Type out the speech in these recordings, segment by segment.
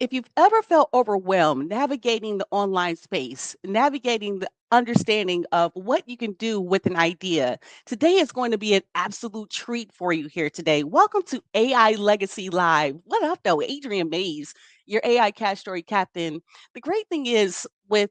if you've ever felt overwhelmed navigating the online space, navigating the understanding of what you can do with an idea, today is going to be an absolute treat for you here today. Welcome to AI Legacy Live. What up, though? Adrian Mays, your AI cash story captain. The great thing is with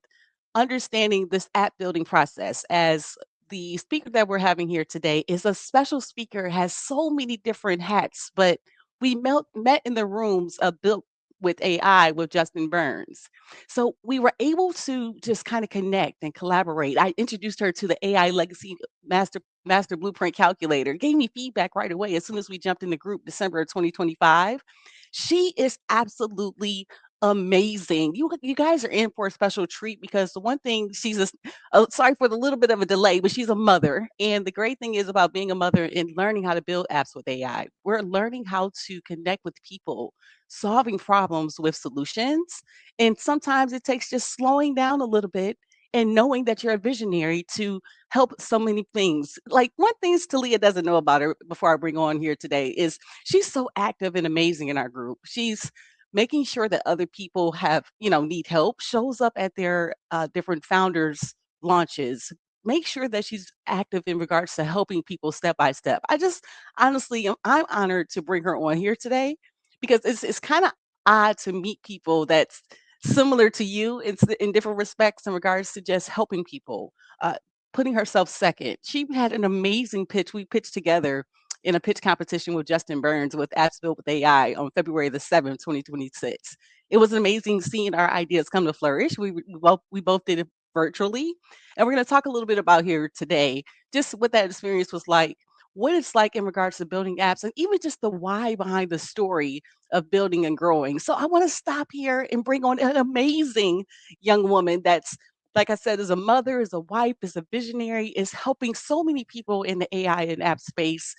understanding this app building process as the speaker that we're having here today is a special speaker, has so many different hats, but we met in the rooms of built with AI with Justin Burns. So we were able to just kind of connect and collaborate. I introduced her to the AI Legacy Master Blueprint Calculator. Gave me feedback right away as soon as we jumped in the group December of 2025. She is absolutely amazing. You guys are in for a special treat because the one thing she's a sorry for the little bit of a delay, but she's a mother. And the great thing is about being a mother and learning how to build apps with AI. We're learning how to connect with people, solving problems with solutions. And sometimes it takes just slowing down a little bit and knowing that you're a visionary to help so many things. Like one thing Talia doesn't know about her before I bring on here today is she's so active and amazing in our group. She's making sure that other people have, need help, shows up at their different founders launches, make sure that she's active in regards to helping people step by step. I just honestly, I'm honored to bring her on here today because it's kind of odd to meet people that's similar to you in different respects in regards to just helping people, uh, putting herself second. She had an amazing pitch. We pitched together in a pitch competition with Justin Burns with Apps Built with AI on February the 7th, 2026. It was amazing seeing our ideas come to flourish. We both did it virtually. And we're going to talk a little bit about here today, just what that experience was like, what it's like in regards to building apps, and even just the why behind the story of building and growing. So I want to stop here and bring on an amazing young woman that's, like I said, is a mother, is a wife, is a visionary, is helping so many people in the AI and app space.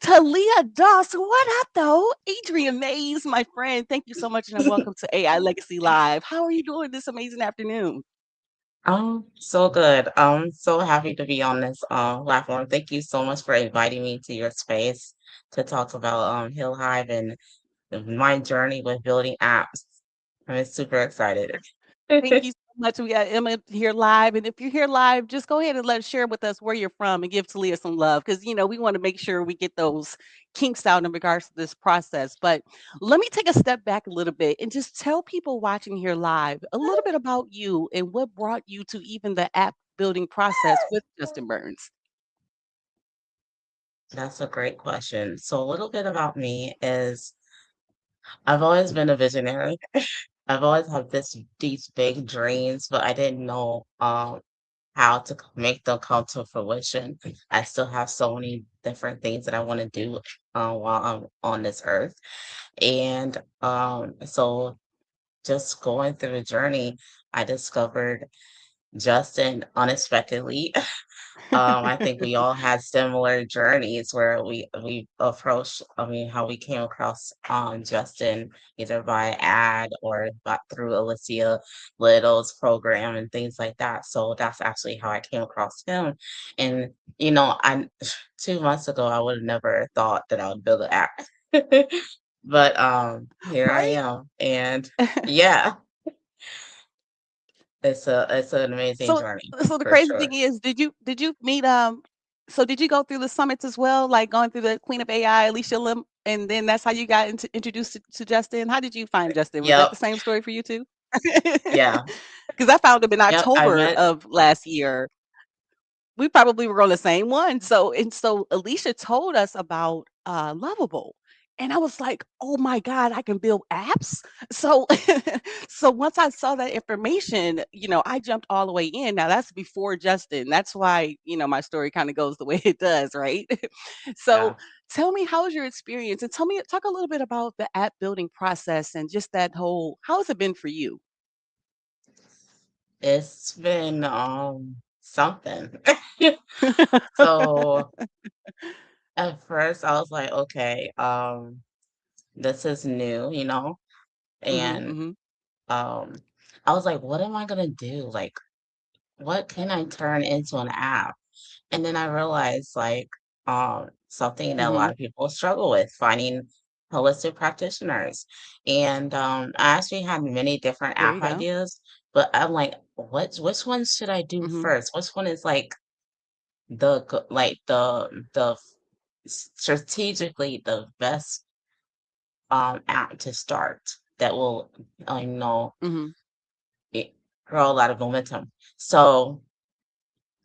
Taliah Doss, what up, though? Adrian Mays, my friend. Thank you so much, and welcome to AI Legacy Live. How are you doing this amazing afternoon? So good. I'm so happy to be on this platform. Thank you so much for inviting me to your space to talk about HealHive and my journey with building apps. I'm super excited. Thank you so much. We got Emma here live. And if you're here live, just go ahead and share with us where you're from and give Talia some love because, we want to make sure we get those kinks out in regards to this process. But let me take a step back a little bit and just tell people watching here live a little bit about you and what brought you to even the app building process with Justin Burns. That's a great question. So a little bit about me is I've always been a visionary. I've always had these big dreams, but I didn't know how to make them come to fruition. I still have so many different things that I want to do while I'm on this earth. And so just going through the journey, I discovered Justin unexpectedly. I think we all had similar journeys where we approached, how we came across Justin either by ad or through Alicia Little's program and things like that. So that's actually how I came across him. And I 2 months ago I would have never thought that I would build an app. But here I Right? am. And yeah, it's an amazing So journey so the for crazy sure. thing is, did you meet so did you go through the summits as well, like going through the Queen of AI, Alicia Lim, and then that's how you got introduced to Justin? How did you find Justin? Was that the Yep. same story for you too? Yeah. Because I found him in Yep. I October met. of last year. We probably were on the same one. So Alicia told us about Lovable. And I was like, oh my God, I can build apps. So so once I saw that information, I jumped all the way in. Now that's before Justin. That's why, my story kind of goes the way it does, right? So Yeah. tell me how's your experience and talk a little bit about the app building process and just that whole how has it been for you? It's been something. So at first I was like, okay, this is new, Mhm, and mhm, um I was like, what am I gonna do? Like, what can I turn into an app? And then I realized like something that a lot mhm. of people struggle with, finding holistic practitioners. And I actually had many different There app you go. ideas, but I'm like, which ones should I do Mhm. first? Which one is like strategically the best app to start that will you know Mhm. it, grow a lot of momentum. So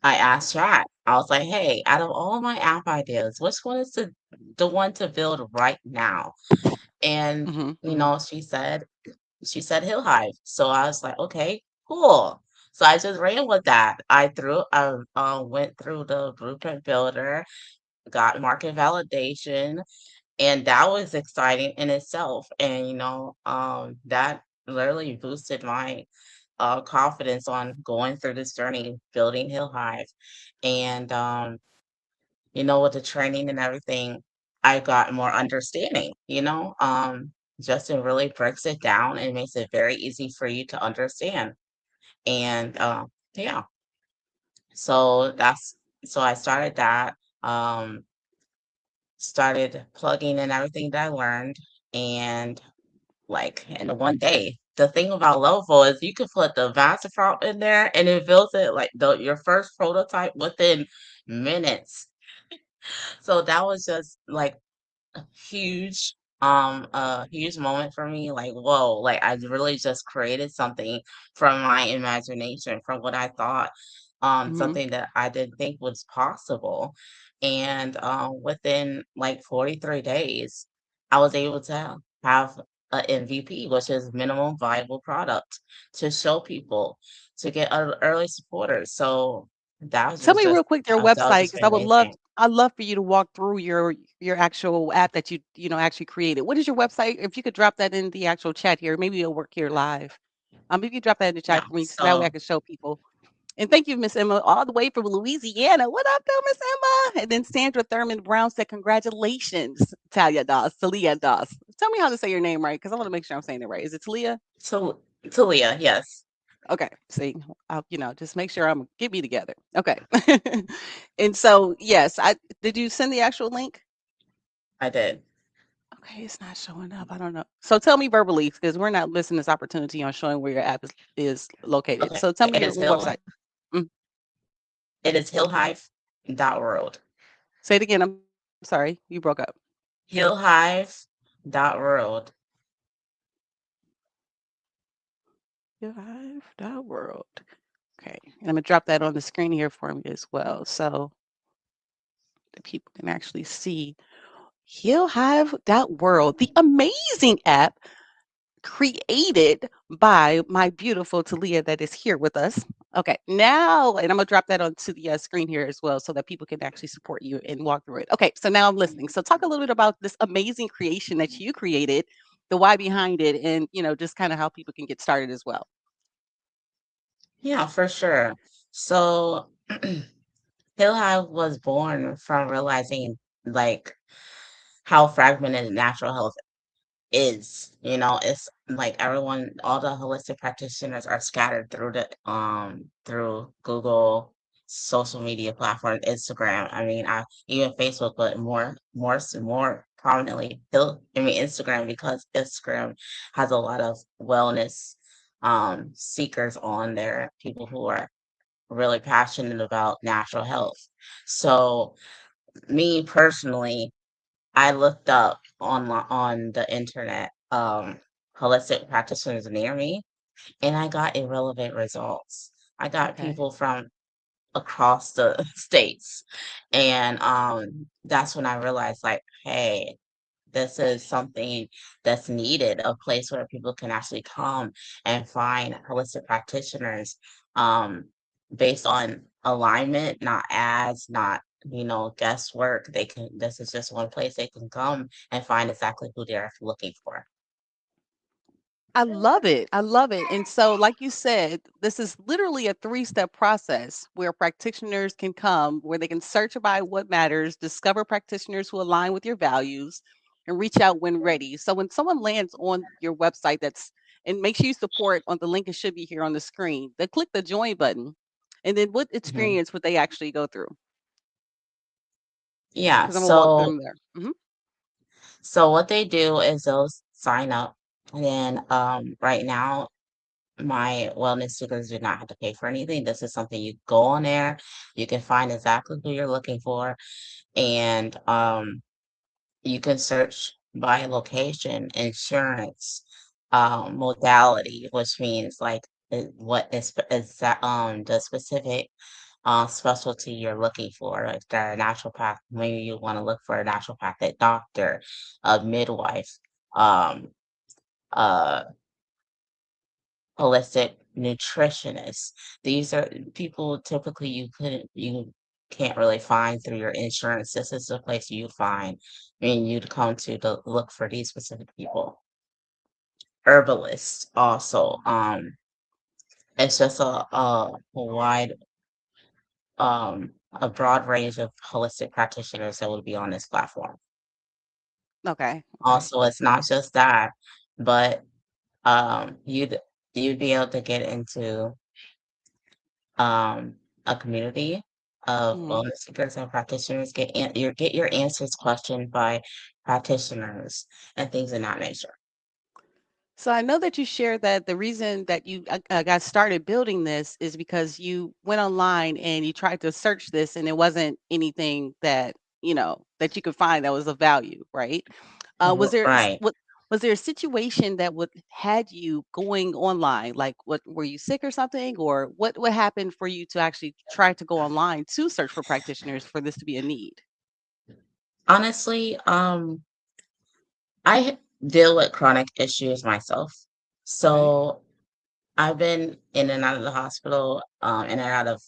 I asked Chat. I was like, "Hey, out of all my app ideas, which one is the one to build right now?" And Mhm. Mhm. she said HealHive. So I was like, "Okay, cool." So I just ran with that. I went through the blueprint builder, got market validation, and that was exciting in itself. And that literally boosted my confidence on going through this journey, building HealHive. And with the training and everything, I got more understanding. Justin really breaks it down and makes it very easy for you to understand. And yeah, so I started that. Started plugging in everything that I learned, and like in one day. The thing about Loveful is you can put the master prompt in there and it builds it like your first prototype within minutes. So that was just like huge a huge moment for me, like whoa, like I really just created something from my imagination, from what I thought, Mhm. something that I didn't think was possible. And within like 43 days I was able to have a MVP, which is minimum viable product, to show people, to get early supporters. So that was Tell just me just real quick their that was website just because amazing. I'd love for you to walk through your actual app that you actually created. What is your website? If you could drop that in the actual chat here, maybe it'll work here live. If you drop that in the Yeah, chat for me, so that way I so can show people. And thank you, Miss Emma, all the way from Louisiana. What up, though, Miss Emma? And then Sandra Thurman Brown said, "Congratulations, Talia Doss." Tell me how to say your name right, because I want to make sure I'm saying it right. Is it Talia? Talia, yes, Okay. See, just make sure I'm get me together. Okay. And so, yes, I did. You send the actual link? I did. Okay, it's not showing up. I don't know. So tell me verbally, because we're not missing this opportunity on showing where your app is located. Okay, So tell me it your is Hill. website. Mm, It is hillhive.world. say it again. I'm sorry, you broke up. Hillhive.world. HealHive.world. Okay, and I'm gonna drop that on the screen here for me as well, so that people can actually see HealHive.world, the amazing app created by my beautiful Talia that is here with us. Okay, now, and I'm gonna drop that onto the screen here as well so that people can actually support you and walk through it. Okay, so now I'm listening. So talk a little bit about this amazing creation that you created, the why behind it, and just kind of how people can get started as well. Yeah, for sure. So Hillhive was born from realizing like how fragmented natural health is. It's like everyone, all the holistic practitioners are scattered through Google, social media platforms, Instagram. I mean, I even Facebook, but more prominently, Instagram, because Instagram has a lot of wellness seekers on there, people who are really passionate about natural health. So me personally, I looked up on the internet, holistic practitioners near me, and I got irrelevant results. I got Okay. people from across the states, and that's when I realized, like, hey, this is something that's needed, a place where people can actually come and find holistic practitioners, um, based on alignment, not ads, not, guesswork. This is just one place they can come and find exactly who they're looking for. I love it. I love it. And so, like you said, this is literally a three-step process where practitioners can come, where they can search by what matters, discover practitioners who align with your values, and reach out when ready. So, when someone lands on your website, and make sure you support on the link, it should be here on the screen. They click the join button. And then what Mhm. experience would they actually go through? Yeah, Because I'm going to walk so them there. Mhm. So what they do is they'll sign up, and then right now my wellness seekers do not have to pay for anything. This is something you go on there, you can find exactly who you're looking for, and you can search by location, insurance, modality, which means like what is that the specific specialty you're looking for. Like they're a naturopath, maybe you want to look for a naturopathic doctor, a midwife, um, a holistic nutritionist. These are people typically you can't really find through your insurance. This is the place you find and you'd come to look for these specific people. Herbalists also. It's just a broad range of holistic practitioners that would be on this platform. Okay, okay. Also, it's not just that, but you'd be able to get into um, a community of Mhm. wellness seekers and practitioners, get your answers questioned by practitioners and things of that nature. So I know that you shared that the reason that you got started building this is because you went online and you tried to search this and it wasn't anything that that you could find that was of value, right? Was there Right. what was there a situation that would had you going online? Like, what were you sick or something, or what happened for you to actually try to go online to search for practitioners for this to be a need? Honestly, I deal with chronic issues myself. Okay. So I've been in and out of the hospital, in and out of,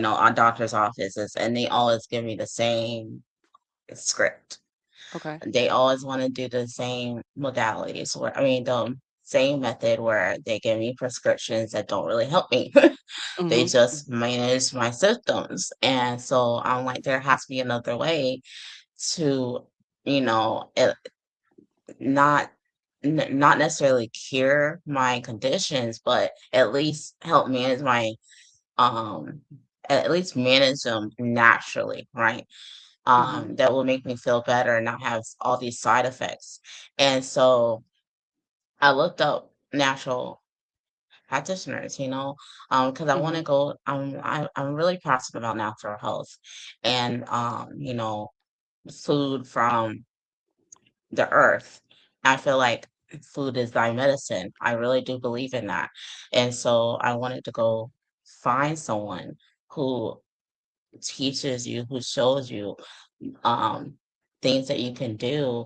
our doctor's offices, and they always give me the same script. Okay. They always want to do the same modalities, the same method where they give me prescriptions that don't really help me. They Mhm. just manage my symptoms. And so I'm like, there has to be another way to, not not necessarily cure my conditions, but at least help manage my um at least manage them naturally, right? Mhm. That will make me feel better and not have all these side effects. And so I looked up natural practitioners, because I want to Mhm. go. I'm really passionate about natural health and food from the earth. I feel like food is thy medicine. I really do believe in that. And so I wanted to go find someone who teaches you, who shows you um, things that you can do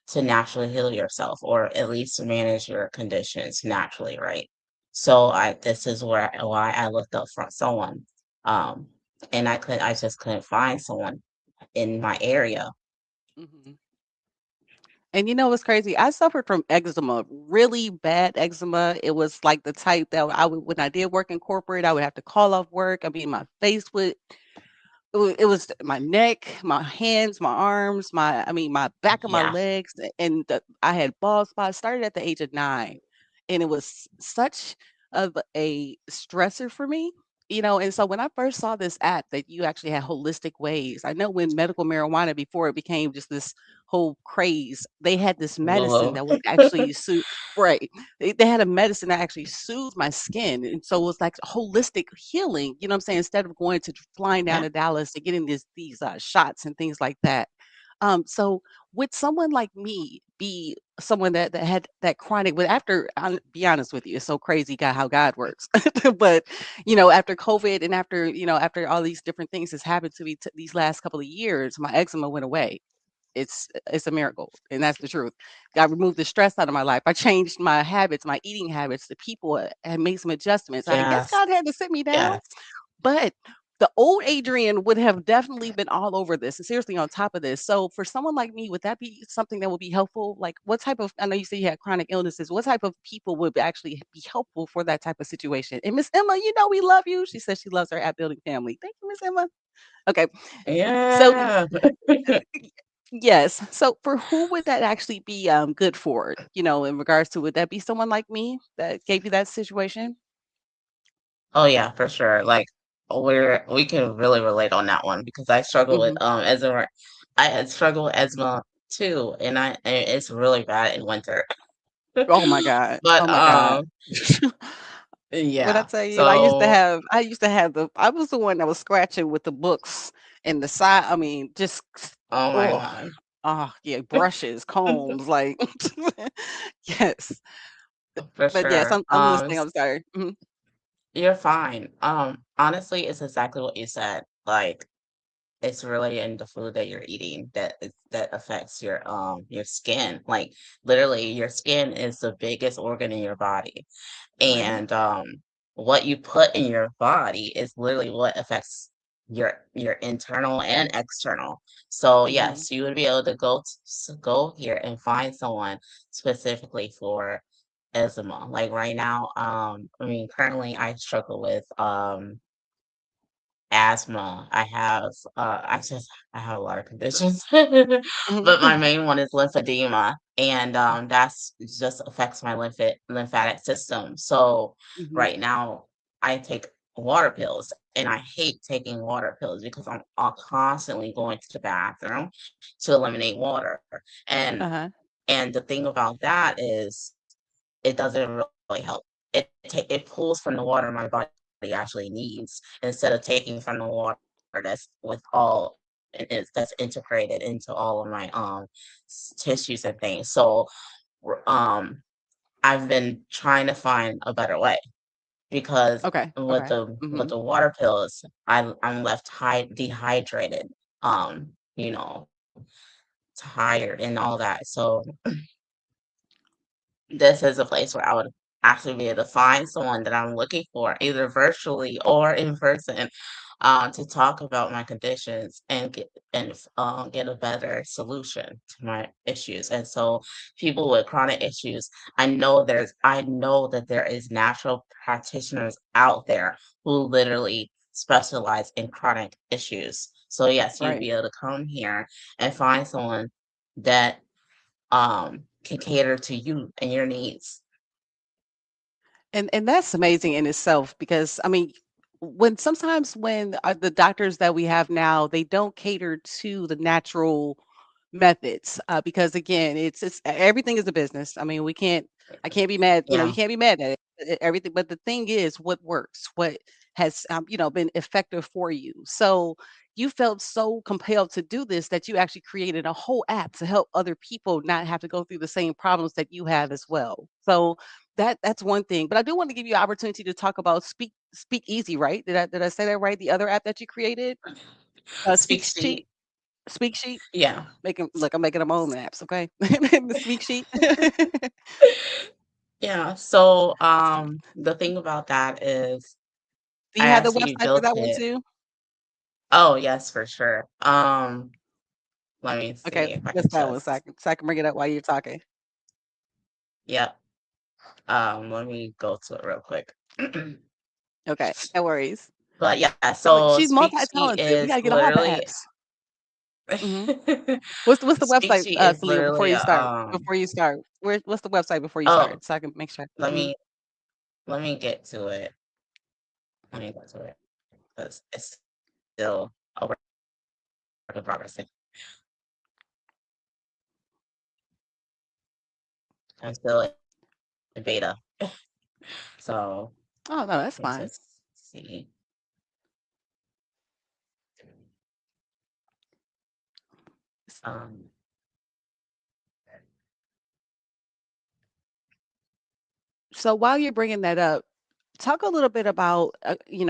to naturally heal yourself or at least to manage your conditions naturally, right? So this is why I looked up for someone. Um, and I just couldn't find someone in my area. Mhm. And you know what's crazy? I suffered from eczema, really bad eczema. It was like the type that I would, when I did work in corporate, I would have to call off work. I mean, my face would it was my neck, my hands, my arms, my back of my Yeah, legs, and I had bald spots. Started at the age of 9, and it was such of a stressor for me, And so when I first saw this app that you actually had holistic ways, I know when medical marijuana before it became just this whole craze, they had this medicine Lulu. that would actually soothe. Right, they had a medicine that actually soothed my skin, and so it was like holistic healing, you know what I'm saying? Instead of going to flying down Yeah, to Dallas and getting these shots and things like that. So would someone like me be someone that had that chronic but after I'll be honest with you, it's so crazy God how God works. But, after COVID and after all these different things has happened to me these last couple of years, my eczema went away. It's a miracle, and that's the truth. God removed the stress out of my life. I changed my habits, my eating habits, the people, and made some adjustments. I guess yes, God had to sit me down, yes. but the old Adrian would have definitely been all over this and seriously on top of this. So for someone like me, would that be something that would be helpful? Like what type of I know you said you had chronic illnesses. What type of people would actually be helpful for that type of situation? And Miss Emma, we love you. She says she loves her app building family. Thank you, Miss Emma. Okay. So Yeah. yes. So for who would that actually be good for? In regards to would that be someone like me that gave you that situation? Oh yeah, for sure. Like we can really relate on that one because I struggle with Hmm. eczema. I had struggled with eczema too, and it's really bad in winter. Oh my god. Oh But, my god. When I yeah, tell you, so I used to have I was the one that was scratching with the books and the side. I mean, just oh my oh, god. yeah, brushes, combs, like yes. For But yes, sure. I'm listening. I'm sorry. Mhm, You're fine. Honestly, it's exactly what you said. Like, it's really in the food that you're eating that affects your skin. Like, literally, your skin is the biggest organ in your body. right. And what you put in your body is literally what affects your internal and external. So Mhm. yes, you would be able to go here and find someone specifically for eczema. Like right now, I mean, currently I struggle with asthma. I have a lot of conditions, but my Mhm. main one is lymphedema, and that's just affects my lymphatic system. So Mhm. right now I take water pills, and I hate taking water pills because I'm constantly going to the bathroom to eliminate water. And Uh-huh. and the thing about that is it doesn't really help. It pulls from the water my body actually needs instead of taking from the water that's with all and is that's integrated into all of my tissues and things. So I've been trying to find a better way because Okay. with Okay. the Mhm. water pills, I'm left dehydrated, you know, tired and all that. So this is a place where I would actually be able to find someone that I'm looking for, either virtually or in person, to talk about my conditions and get a better solution to my issues. And so, people with chronic issues, I know that there is natural practitioners out there who literally specialize in chronic issues. So yes, you'd Right. be able to come here and find someone that can cater to you and your needs. And that's amazing in itself because I mean, when the doctors that we have now, they don't cater to the natural methods because again, everything is a business. I mean, I can't be mad. You know, you Yeah. can't be mad at it. Everything, but the thing is, what works, what has been effective for you. So you felt so compelled to do this that you actually created a whole app to help other people not have to go through the same problems that you have as well. So that's one thing. But I do want to give you an opportunity to talk about Speak Easy, right? Did I say that right? The other app that you created, Speak Sheet. Speak Sheet. Yeah. I'm making them own apps, okay? The Speak Sheet. Yeah. So the thing about that is Do I you have the actually website for built that one it. too? Oh yes, for sure. Let me Okay, see if I what's can that one just so I can bring it up while you're talking. yep. Let me go to it real quick. Okay, no worries. But yeah, Look, so she's Speak Sheet multi-talented. We is gotta get all the literally apps. Mhm. What's the Speak website, Sheet is Talia, before literally you a start? What's the website before you oh, start so I can make sure? let Mhm. me let me get to it. Let me go to it because it's still a work in progress. I'm still in beta. So Oh, no, that's let me fine. just see. Um, So while you're bringing that up, talk a little bit about,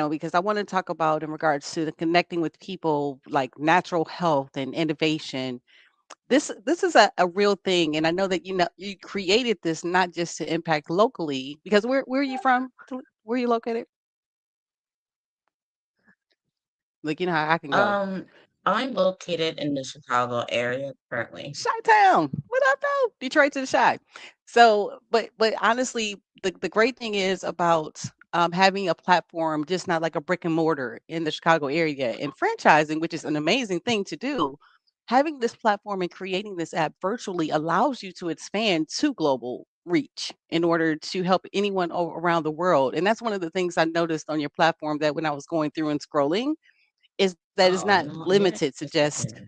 because I want to talk about in regards to the connecting with people like natural health and innovation. This is a real thing, and I know that you created this not just to impact locally. Because where are you from? Where are you located? Like you know how I can go. um, I'm located in the Chicago area currently. Chi-town. What up, though? Detroit to the Chi. So, but honestly, the great thing is about having a platform, just not like a brick and mortar in the Chicago area, and franchising, which is an amazing thing to do. Having this platform and creating this app virtually allows you to expand to global reach in order to help anyone around the world. And that's one of the things I noticed on your platform that when I was going through and scrolling is that it's Oh not no, you're limited to just interesting.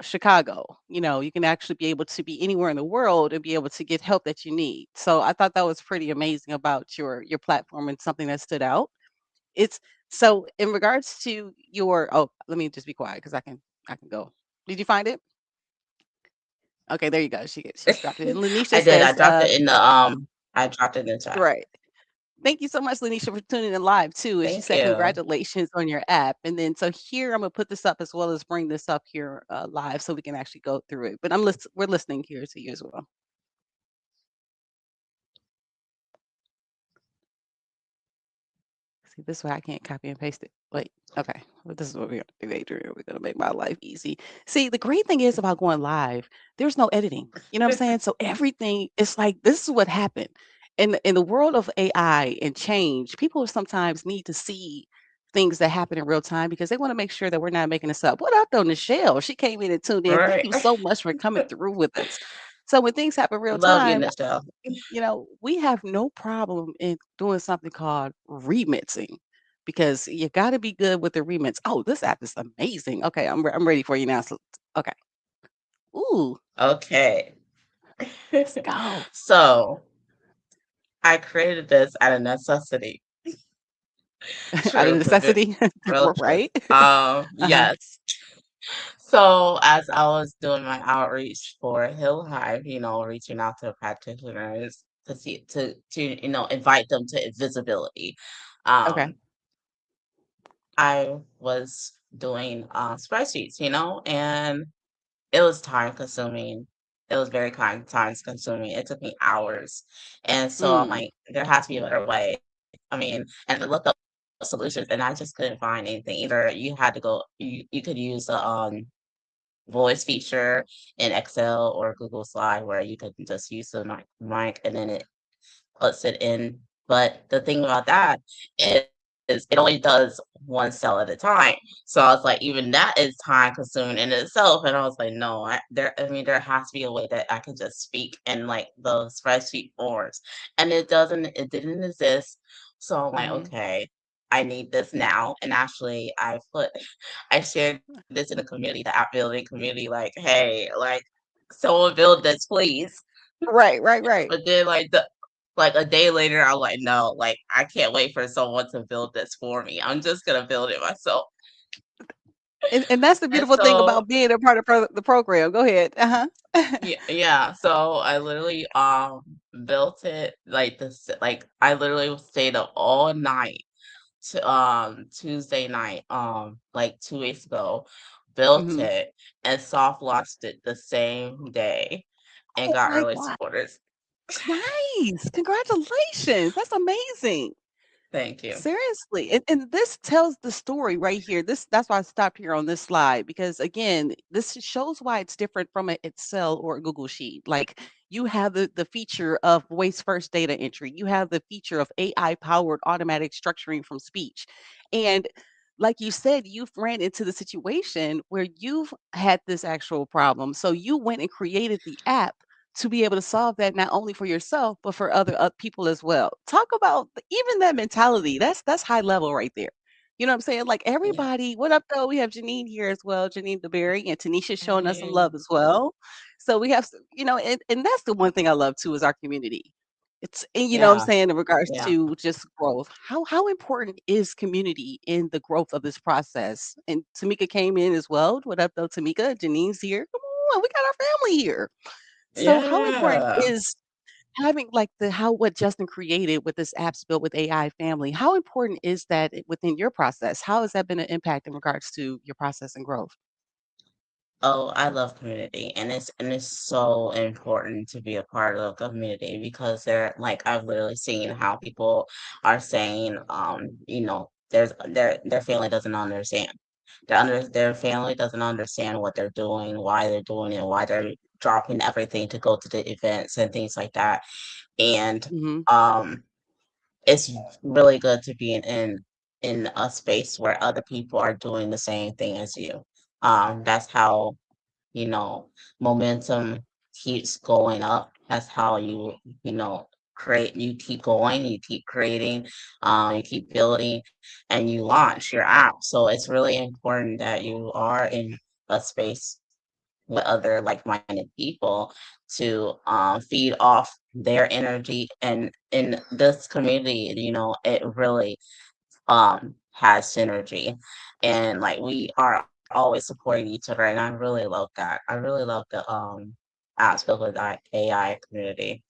Chicago. You can actually be able to be anywhere in the world and be able to get help that you need. So I thought that was pretty amazing about your platform and something that stood out. It's so in regards to your oh, let me just be quiet because I can go. Did you find it? Okay, there you go. She's dropped it. And Lanisha I did. says, I dropped it in the chat. right. Thank you so much, Lanisha, for tuning in live too. And she Thank said, you. congratulations on your app. And then so here I'm gonna put this up as well as bring this up here live so we can actually go through it. But we're listening here to you as well. See, this way I can't copy and paste it. Wait, okay. Well, this is what we're gonna do, Adrian. We're gonna make my life easy. See, the great thing is about going live, there's no editing. You know what I'm saying? So everything is like this is what happened. In the world of AI and change, people sometimes need to see things that happen in real time because they want to make sure that we're not making this up. What up though, Nichelle? She came in and tuned in. Thank Right. you so much for coming through with us. So when things happen real Love you, time, Nichelle. we have no problem in doing something called remixing because you got to be good with the remix. Oh, this app is amazing. Okay, I'm ready for you now. So, okay. Ooh, Okay. let's go. So I created this out of necessity. Out of Truth, necessity, real truth. right? Uh-huh. Yes. So as I was doing my outreach for HealHive, reaching out to practitioners to invite them to visibility, Okay. um, I was doing spreadsheets, and it was time consuming. It was very time consuming. It took me hours, and so I'm Mm, like, there has to be a better way. I mean, and I looked up solutions, and I just couldn't find anything. Either you could use the voice feature in Excel or Google Slide where you could just use the mic and then it puts it in. But the thing about that is it only does one cell at a time. So I was like, even that is time consuming in itself. And I was like, no, there has to be a way that I can just speak in like the spreadsheet forms. And it didn't exist. So I'm like, hmm okay, I need this now. And actually I shared this in the community, the app building community, like, hey, like someone build this, please. Right, right, right. But then like a day later, I'm like, no, like I can't wait for someone to build this for me. I'm just gonna build it myself. And that's the And beautiful thing so about being a part of the program. Go ahead. Uh-huh. yeah, yeah. So I literally built it like this like I literally stayed up all night to Tuesday night, like 2 weeks ago, built hmm it and soft launched it the same day and Oh got my early God. supporters. Nice. Congratulations. That's amazing. Thank you. Seriously, and this tells the story right here. That's why I stopped here on this slide because again, this shows why it's different from an Excel or a Google Sheet. Like you have the feature of voice first data entry. You have the feature of AI powered automatic structuring from speech. And like you said, you've ran into the situation where you've had this actual problem. So you went and created the app to be able to solve that not only for yourself but for other people as well. Talk about even that mentality. That's high level right there. You know what I'm saying? Like Yeah. everybody, what up though? We have Janine here as well, Janine DeBerry, and Tanisha showing us some Hey. love as well. So we have, and that's the one thing I love too is our community. It's and you know what I'm Yeah. saying in regards Yeah. to just growth. How important is community in the growth of this process? And Tamika came in as well. What up though, Tamika? Janine's here. Come on, we got our family here. So how important Yeah. is having like the how what Justin created with this apps built with AI family? How important is that within your process? How has that been an impact in regards to your process and growth? Oh, I love community, and it's so important to be a part of a community because they're like I've literally seen how people are saying, their family doesn't understand. Their family doesn't understand what they're doing, why they're doing it, why they're dropping everything to go to the events and things like that. And Mhm. um, it's really good to be in a space where other people are doing the same thing as you. That's how you know, momentum keeps going up. That's how you keep going, you keep creating, you keep building, and you launch your app. So it's really important that you are in a space. with other like-minded people to feed off their energy. And in this community, it really has synergy, and like we are always supporting each other, and I really love that. I really love the aspect of the AI community.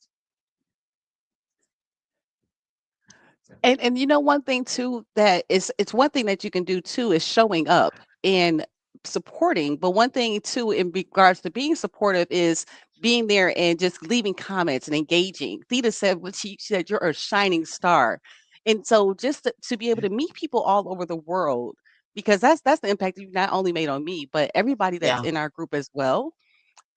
And one thing too that is it's one thing that you can do too is showing up and supporting. But one thing too in regards to being supportive is being there and just leaving comments and engaging. Theta said what she said, you're a shining star. And so just to be able to meet people all over the world, because that's the impact you not only made on me, but everybody that's Yeah. in our group as well.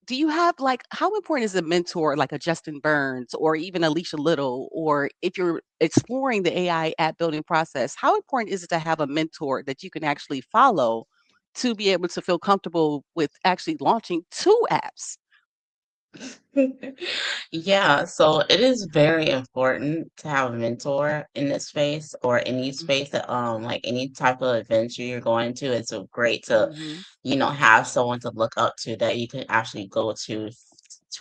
Do you have like how important is a mentor like a Justin Burns or even Alicia Little, or if you're exploring the AI app building process, how important is it to have a mentor that you can actually follow to be able to feel comfortable with actually launching two apps? Yeah, so it is very important to have a mentor in this space or any space that like any type of adventure you're going to. It's so great to, Mm-hmm. have someone to look up to that you can actually go to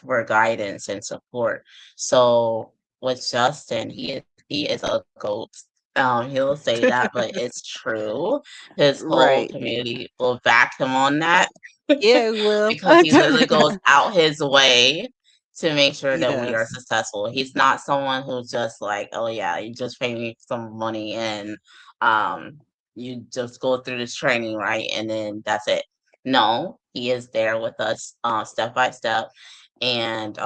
for guidance and support. So with Justin, he is a goat. He'll say that, but it's true. His whole Right. community will back him on that Yeah, well. because he literally goes out his way to make sure He that we are does. successful. He's not someone who's just like, "Oh, yeah, you just pay me some money and, um, you just go through this training, right? And then that's it." No, he is there with us, step by step, and,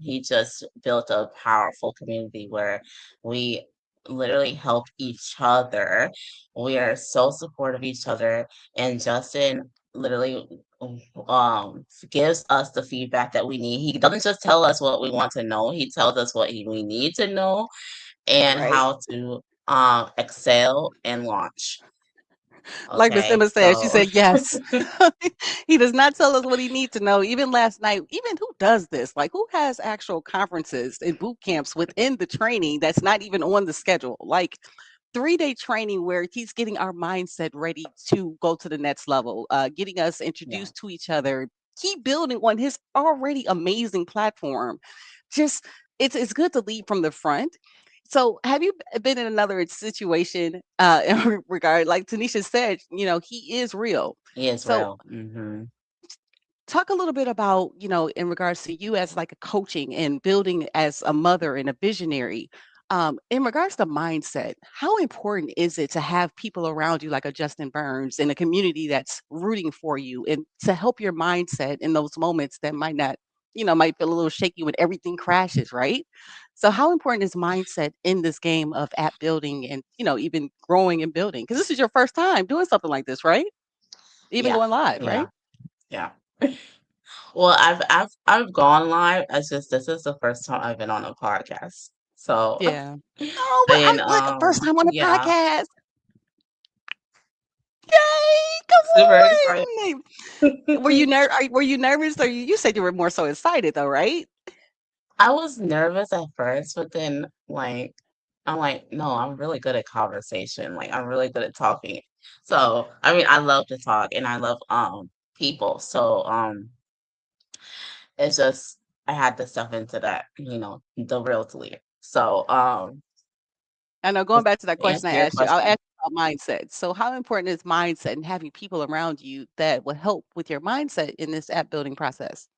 he just built a powerful community where we literally help each other. We are so supportive of each other, and Justin literally gives us the feedback that we need. He doesn't just tell us what we want to know. He tells us what we need to know and Right. how to excel and launch. Like Miss Okay, Emma said, she so said yes. He does not tell us what he needs to know. Even last night, even who does this? Like who has actual conferences and boot camps within the training that's not even on the schedule? Like 3-day training where he's getting our mindset ready to go to the next level, getting us yeah, introduced to each other, keep building on his already amazing platform. Just it's good to lead from the front. So have you been in another situation in regard like Tanisha said, he is real. he is So real. Hmm. talk a little bit about, in regards to you as like a coaching and building as a mother and a visionary. In regards to mindset, how important is it to have people around you like a Justin Burns in a community that's rooting for you and to help your mindset in those moments that might not, might feel a little shaky when everything crashes, right? So how important is mindset in this game of app building and, even growing and building? Because this is your first time doing something like this, right? Even Yeah, going live, right? yeah, yeah. Well, I've gone live. It's just this is the first time I've been on a podcast. So Yeah. Oh, well, and I'm like first time on a yeah, podcast. Yay! super excited. Come on. Were you nervous or you said you were more so excited though, right? I was nervous at first, but then like I'm like, no, I'm really good at conversation. Like I'm really good at talking. So I mean I love to talk and I love people. So it's just I had to step into that, the real Talia. So I know going just back to that to answer question I your asked you, I'll question, ask you about mindset. So how important is mindset and having people around you that will help with your mindset in this app building process?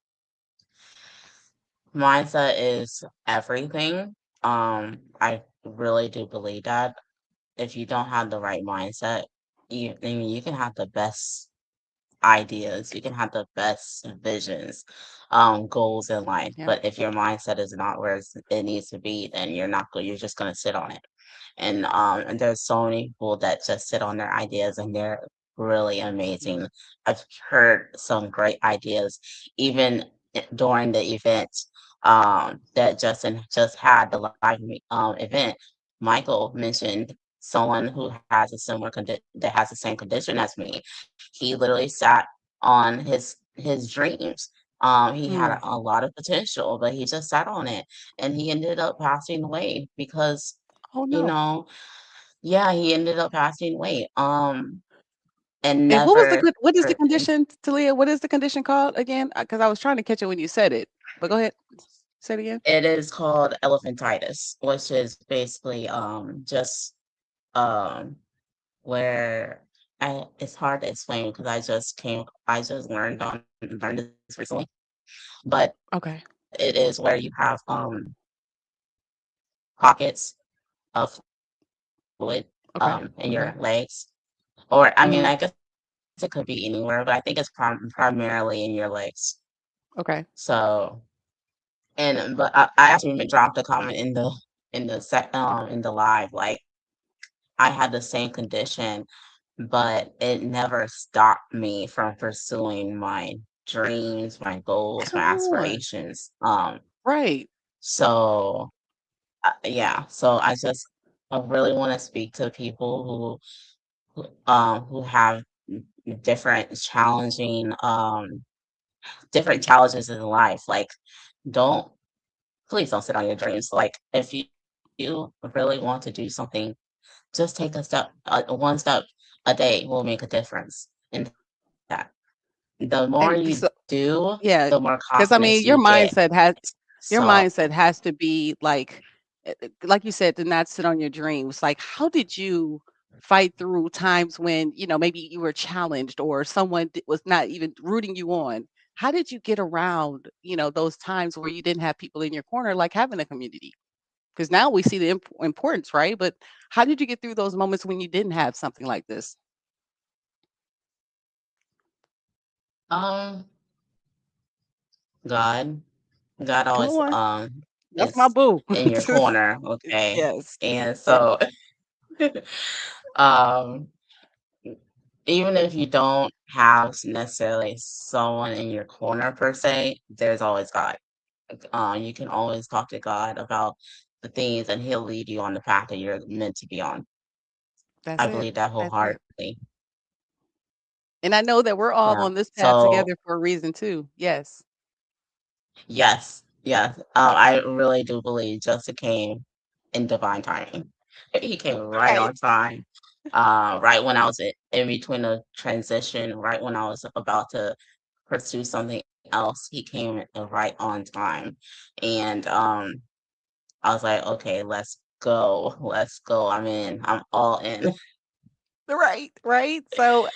mindset is everything. I really do believe that if you don't have the right mindset, I mean, you can have the best ideas, you can have the best visions, goals in life, Yeah. but if your mindset is not where it needs to be, then you're just gonna sit on it. And there's so many people that just sit on their ideas and they're really Mhm. amazing. I've heard some great ideas even during the event that Justin just had the live event. Michael mentioned someone who has a that has the same condition as me. He literally sat on his dreams. He had Mm. a lot of potential, but he just sat on it, and he ended up passing away because Oh you no. know, yeah, he ended up passing away. and And what was the never good what is the and condition, Talia? What is the condition called again? Because I was trying to catch it when you said it, but go ahead. Say it again. it is called elephantitis, which is basically just um where it's hard to explain because I just learned this recently, but Okay. it is where you have pockets of fluid in Okay. your Okay. legs, or I mean, I guess Mhm. it could be anywhere, but I think it's primarily in your legs. Okay. So, and but I actually even dropped a comment in the live, like I had the same condition, but it never stopped me from pursuing my dreams, my goals, my Come on. aspirations. Right. So yeah, so I really want to speak to people who have different challenging different challenges in life. Like, don't please don't sit on your dreams. Like, if you really want to do something, just take a step, one step a day will make a difference in that. The more you And so do, the more yeah, because I confidence you mean, get. your So, mindset has to be like you said, to not sit on your dreams. Like, how did you fight through times when, maybe you were challenged or someone was not even rooting you on? How did you get around, those times where you didn't have people in your corner, like having a community? Because now we see the importance, right? But how did you get through those moments when you didn't have something like this? um, God, God Come always on, that's my is boo. in your corner, okay? Yes, And yes, so, um, even if you don't have necessarily someone in your corner per se, there's always God. You can always talk to God about the things, and He'll lead you on the path that you're meant to be on. that's I it. believe that That's it. wholeheartedly. And I know that we're all Yeah. on this path So together for a reason too. Yes. yes, yes. I really do believe Joseph came in divine timing. He came right Right. on time. Right when I was in between a transition, right when I was about to pursue something else, he came right on time. And I was like, okay, let's go. Let's go. I'm in. I'm all in. Right, right. So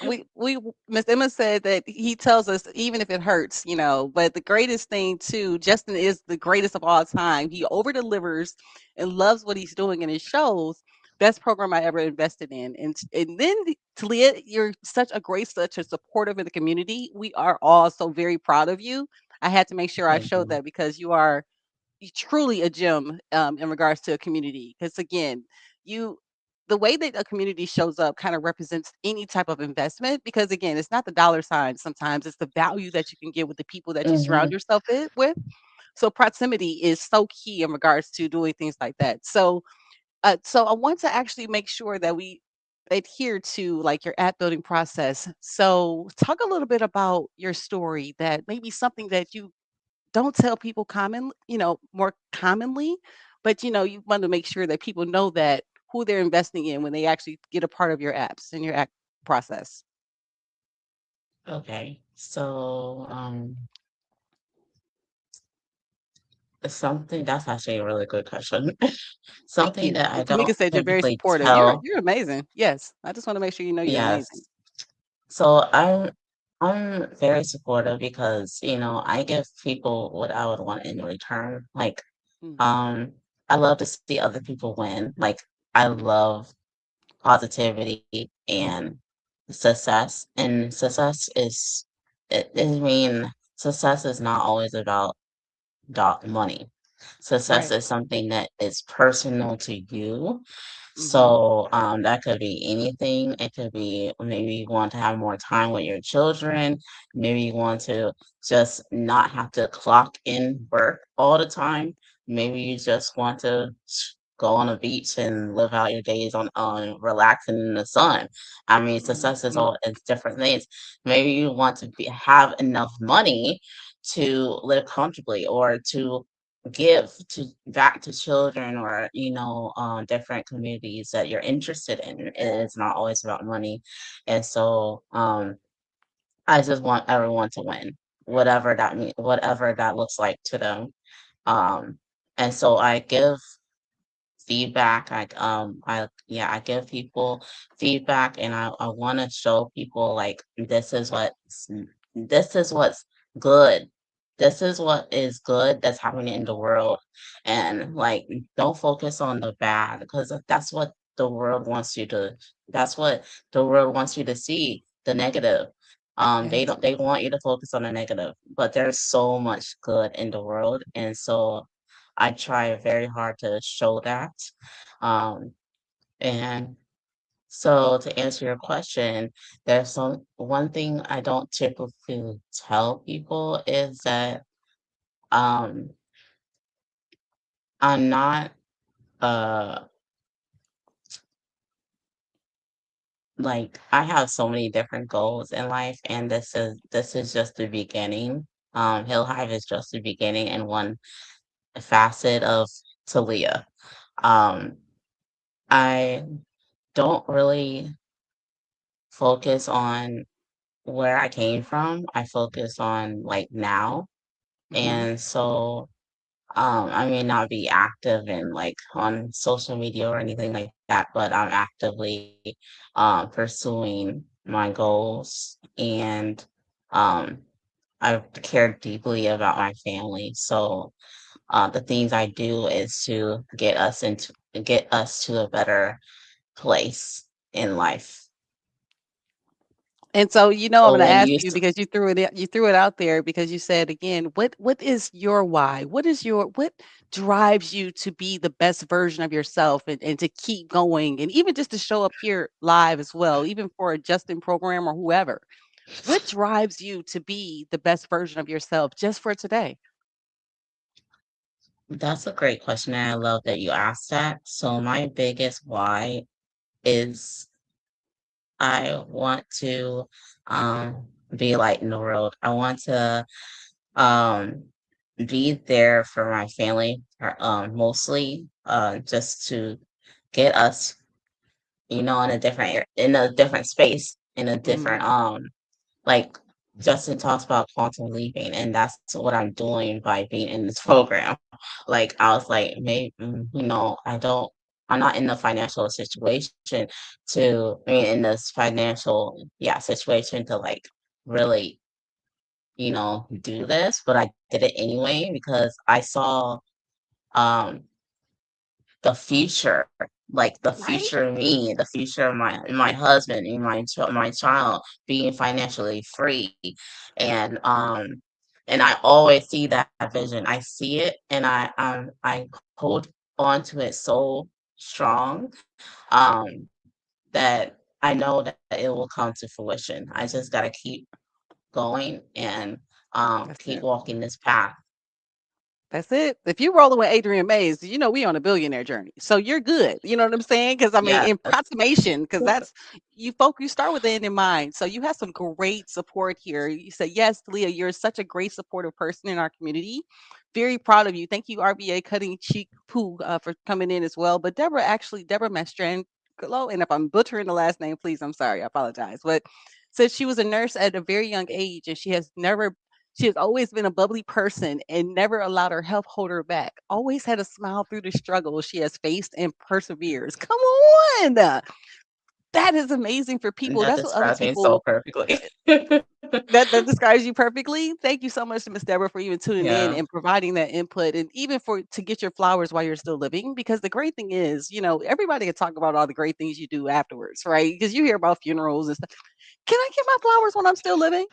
Miss Emma said that he tells us even if it hurts, but the greatest thing too, Justin is the greatest of all time. He over delivers and loves what he's doing and it shows. Best program I ever invested in. And then Talia, you're such a supportive in the community. We are all so very proud of you. I had to make sure I Thank showed you. that because you truly a gem in regards to a community. Because again, you the way that a community shows up kind of represents any type of investment. Because again, it's not the dollar sign. Sometimes it's the value that you can get with the people that you surround Hmm. yourself with. So proximity is so key in regards to doing things like that. So I want to actually make sure that we adhere to like your app building process. So talk a little bit about your story, that maybe something that you don't tell people more commonly, but you want to make sure that people know that who they're investing in when they actually get a part of your apps and your app process. Okay. So, something that's actually a really good question. Thank Something you. that I And don't Tamika said you're very typically supportive. You're tell. you're amazing. Yes. I just want to make sure you know you're amazing. Yes. So I'm very supportive because, I give people what I would want in return. Like, Mhm. um, I love to see other people win. Like, I love positivity and success. And I mean, success is not always about money. Success Right. is something that is personal to you. Mhm. So that could be anything. It could be maybe you want to have more time with your children. Maybe you want to just not have to clock in work all the time. Maybe you just want to go on a beach and live out your days on relaxing in the sun. I mean, success is Mhm. all it's different things. Maybe you want to have enough money to live comfortably or to give to back to children or different communities that you're interested in. It's not always about money, and so I just want everyone to win, whatever that looks like to them. Um, and so I give feedback. I give people feedback, and I want to show people like this is what's good. This is what is good that's happening in the world, and like don't focus on the bad because that's what the world wants you to. That's what the world wants you to see. The negative. They Yes. don't. They want you to focus on the negative, but there's so much good in the world, and so I try very hard to show that. Um, and so to answer your question, there's some one thing I don't typically tell people is that um, I'm not uh like I have so many different goals in life, and this is just the beginning. HealHive is just the beginning and one facet of Talia. Um, I don't really focus on where I came from. I focus on like now. Hmm. And so I may not be active in like on social media or anything like that, but I'm actively pursuing my goals, and um I care deeply about my family. So the things I do is to get us to a better place in life. And so, I'm So going to when ask you you because you threw it out there because you said again, what is your why? What drives you to be the best version of yourself and to keep going and even just to show up here live as well, even for a Justin program or whoever. What drives you to be the best version of yourself just for today? That's a great question, and I love that you asked that. So my biggest why is I want to be light in the world. I want to um be there for my family, mostly just to get us, in a different space, in a different Mhm. like Justin talks about quantum leaping, and that's what I'm doing by being in this program. Like I was like, maybe I'm not in the financial situation in this financial situation to like really do this, but I did it anyway because I saw um the future, like the Right? future of me, the future of my husband and my child being financially free, and I always see that vision. I see it, and I hold on to it so strong, that I know that it will come to fruition. I just gotta keep going and That's keep it. walking this path. That's it. If you rolling with Adrian Mays, we on a billionaire journey. So you're good. You know what I'm saying? Because I mean, in Yes. approximation, because that's you start with the end in mind. So you have some great support here. You said, yes, Leah, you're such a great supportive person in our community. Very proud of you. Thank you, RBA Cutting Cheek Poo, for coming in as well. But Deborah Mestran, and if I'm butchering the last name, please, I'm sorry. I apologize. But said she was a nurse at a very young age and she has always been a bubbly person and never allowed her health hold her back. Always had a smile through the struggles she has faced and perseveres. Come on. That is amazing for people. That That's what other describes me so people perfectly. that describes you perfectly. Thank you so much to Miss Deborah for even tuning in Yeah. and providing that input and even for to get your flowers while you're still living. Because the great thing is, everybody can talk about all the great things you do afterwards, right? Because you hear about funerals and stuff. Can I get my flowers when I'm still living?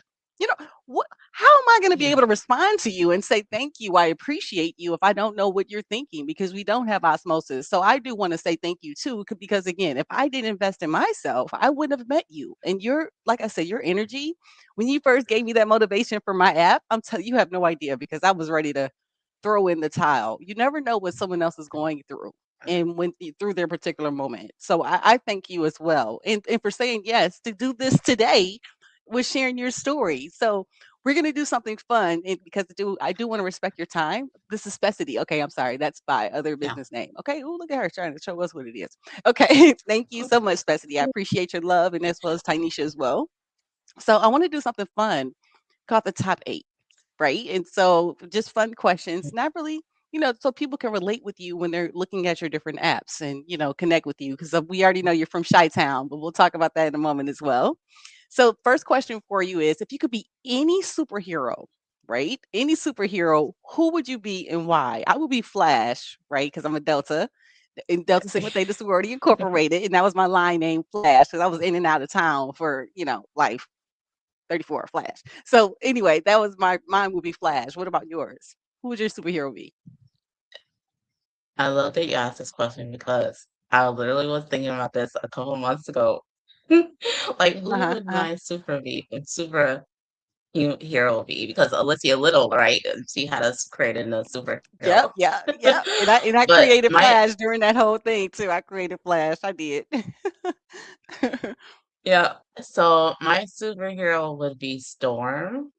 What how am I going to be Yeah. able to respond to you and say thank you, I appreciate you if I don't know what you're thinking because we don't have osmosis. So I do want to say thank you too because again, if I didn't invest in myself, I wouldn't have met you. And like I said, your energy when you first gave me that motivation for my app, I'm telling you, you have no idea because I was ready to throw in the towel. You never know what someone else is going through and when through their particular moment. So I thank you as well. And for saying yes to do this today with sharing your story. So we're gonna do something fun because I do want to respect your time. This is Specity. Okay, I'm sorry. That's by other Yeah. business name. Okay. Oh, look at her trying to show us what it is. Okay. Thank you so much, Specity. I appreciate your love and as well as Tynesha as well. So I want to do something fun called the top eight, right? And so just fun questions, not really, so people can relate with you when they're looking at your different apps and, connect with you because we already know you're from Chi Town, but we'll talk about that in a moment as well. So, first question for you is if you could be any superhero, right? Any superhero, who would you be and why? I would be Flash, right? Because I'm a Delta. In Delta Sigma Theta Sorority Incorporated, and that was my line name, Flash, because I was in and out of town for life. 34 Flash. So anyway, that was mine would be Flash. What about yours? Who would your superhero be? I love that you asked this question because I literally was thinking about this a couple months ago. Like, who Uh-huh. would Uh-huh. my hero be? Because Alicia Little, right? She had us creating a Yep, superhero. yeah, yep. And I But created my Flash during that whole thing too. I created Flash. I did. yeah, so my superhero would be Storm.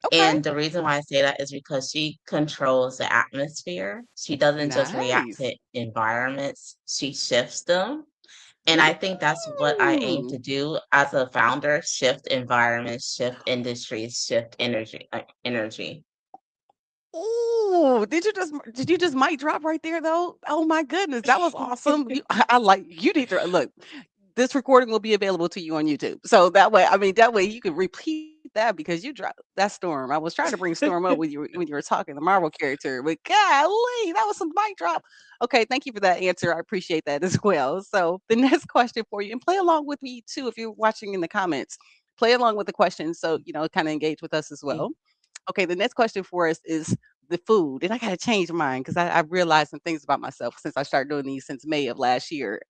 Okay. And the reason why I say that is because she controls the atmosphere. She doesn't just react Nice. to environments, she shifts them. And I think that's what I aim Ooh. to do as a founder, shift environments, shift industries, shift energy. Ooh, did you just mic drop right there though? Oh my goodness, that was awesome. I like you need to look. This recording will be available to you on YouTube. So that way, I mean, that way you can repeat that because you dropped that Storm. I was trying to bring Storm up when you were talking the Marvel character, but golly, that was some mic drop. Okay, thank you for that answer. I appreciate that as well. So the next question for you, and play along with me too if you're watching in the comments. Play along with the questions so kind of engage with us as well. Okay, the next question for us is the food, and I gotta change mine because I realized some things about myself since I started doing these since May of last year.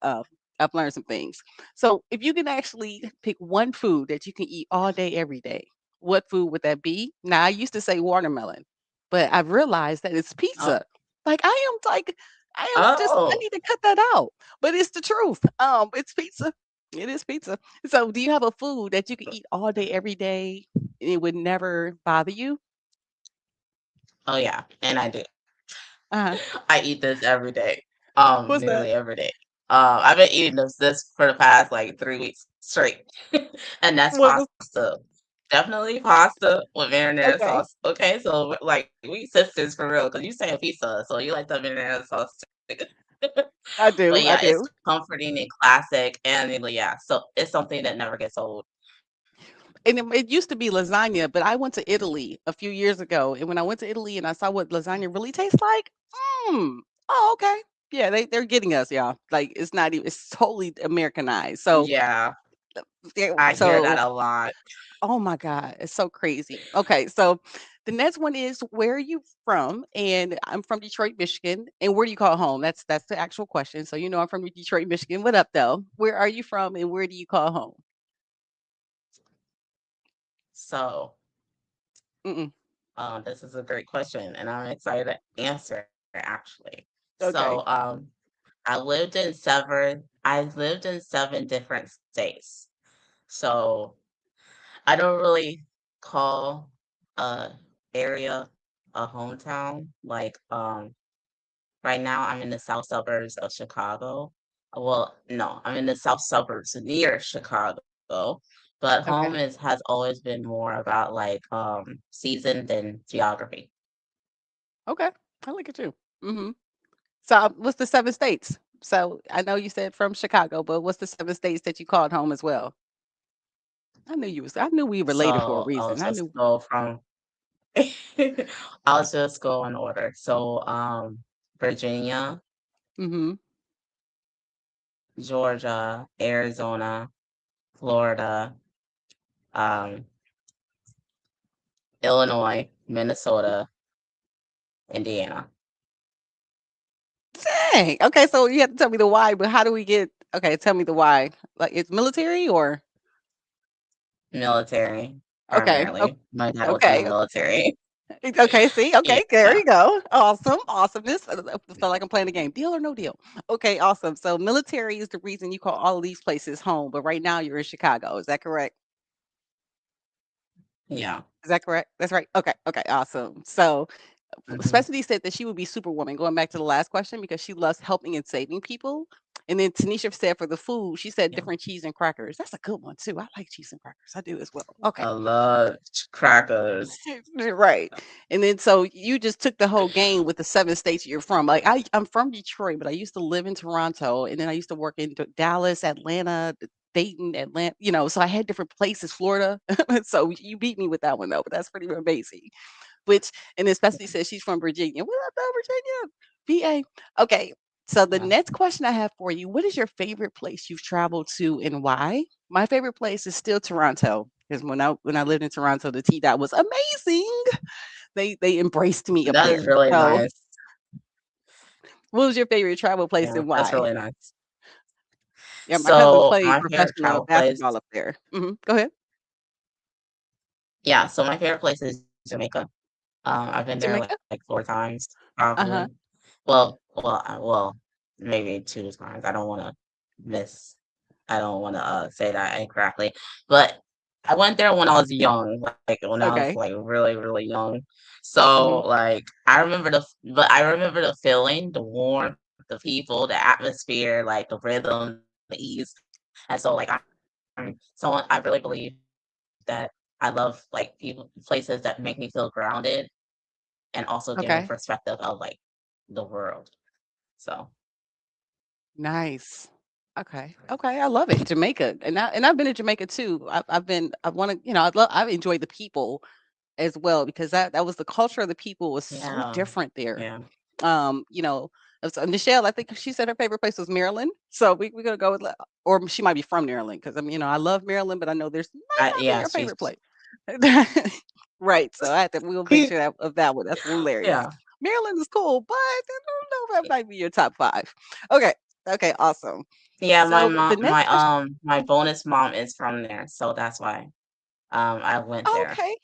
I've learned some things. So, if you can actually pick one food that you can eat all day, every day, what food would that be? Now, I used to say watermelon, but I've realized that it's Oh, pizza. I oh, need to cut that out, but it's the truth. It's pizza. It is pizza. So, do you have a food that you can eat all day, every day, and it would never bother you? oh yeah, and I do. Uh-huh. I eat this every day, What's that? nearly every day. I've been eating this for the past like 3 weeks straight, and that's What pasta. Definitely pasta with marinara okay. sauce. Okay, so like we sisters for real, because you say a pizza, so you like the marinara sauce too. I do, But I yeah, it's do. comforting and classic, and yeah, so it's something that never gets old. And it used to be lasagna, but I went to Italy a few years ago, and when I went to Italy and I saw what lasagna really tastes like, oh, okay. Yeah, they're getting us, y'all. Like, it's not even it's totally Americanized. So, Yeah, yeah, I hear that so a lot. oh my God, it's so crazy. Okay, so the next one is where are you from? And I'm from Detroit, Michigan. And where do you call home? That's the actual question. So I'm from Detroit, Michigan. What up though? Where are you from and where do you call home? So, Mm-mm. this is a great question, and I'm excited to answer actually. So, Okay. I lived in 7 different states. So, I don't really call a area a hometown. Like, right now I'm in the south suburbs of Chicago. Well, no, I'm in the south suburbs near Chicago, but home Okay. has always been more about like season than geography. Okay. I like it too. Hmm. So, what's the 7 states? So, I know you said from Chicago, but what's the 7 states that you called home as well? I knew we related for a So reason. I knew. I'll just go in order. So Virginia, Mhm. Georgia, Arizona, Florida, um, Illinois, Minnesota, Indiana. Dang. Okay, so you have to tell me the why, but how do we get okay, tell me the why. Like it's military or Military, okay. primarily. My dad was in the Okay. military. Okay, see. Okay, there Yeah. you go. Awesome. Awesomeness. I feel like I'm playing a game. Deal or no deal. Okay, awesome. So military is the reason you call all of these places home, but right now you're in Chicago. Is that correct? Yeah. Is that correct? That's right. Okay. Okay. Awesome. So, Mhm. Specialty said that she would be Superwoman, going back to the last question, because she loves helping and saving people. And then Tanisha said for the food, she said Yeah. different cheese and crackers. That's a good one too. I like cheese and crackers. I do as well. Okay. I love crackers. Right. And then so you just took the whole game with the 7 states you're from. Like I'm from Detroit, but I used to live in Toronto, and then I used to work in Dallas, Atlanta, Dayton, Atlanta, so I had different places, Florida. So you beat me with that one though, but that's pretty amazing. Which and especially says she's from Virginia. We love that Virginia. VA. Okay. So the Yeah. next question I have for you, what is your favorite place you've traveled to and why? My favorite place is still Toronto. Because when I lived in Toronto, the T dot was amazing. They embraced me up That is there. really So nice. what was your favorite travel place Yeah, and that's why? really nice. Yeah, my cousin So played my favorite professional travel place, basketball up there. Go ahead. yeah, so my favorite place is Jamaica. I've been there like Jamaica? 4 times, Uh-huh. probably. Well, maybe 2 times. I don't wanna, say that incorrectly, but I went there when I was young, like, when I was, Okay. like, really, really young. So, hmm like, I remember the feeling, the warmth, the people, the atmosphere, like, the rhythm, the ease, and so, like, I'm someone I really believe that I love, like, places that make me feel grounded and also give a Okay. perspective of, like, the world. So, Nice. Okay. Okay. I love it. Jamaica. And I've been to Jamaica too. I want to, I've enjoyed the people as well because that was the culture of the people was so yeah. different there. Yeah. Um, you know, Michelle, I think she said her favorite place was Maryland. So we're gonna go with or she might be from Maryland because I love Maryland, but I know there's might not be Yeah, your she's favorite place. Right. So I had to we'll make sure that of that one. That's hilarious. yeah. Maryland is cool, but I don't know if that might be your top five. Okay. Okay, awesome. Yeah, So the next question. my bonus mom is from there, so that's why, I went Oh, there. okay.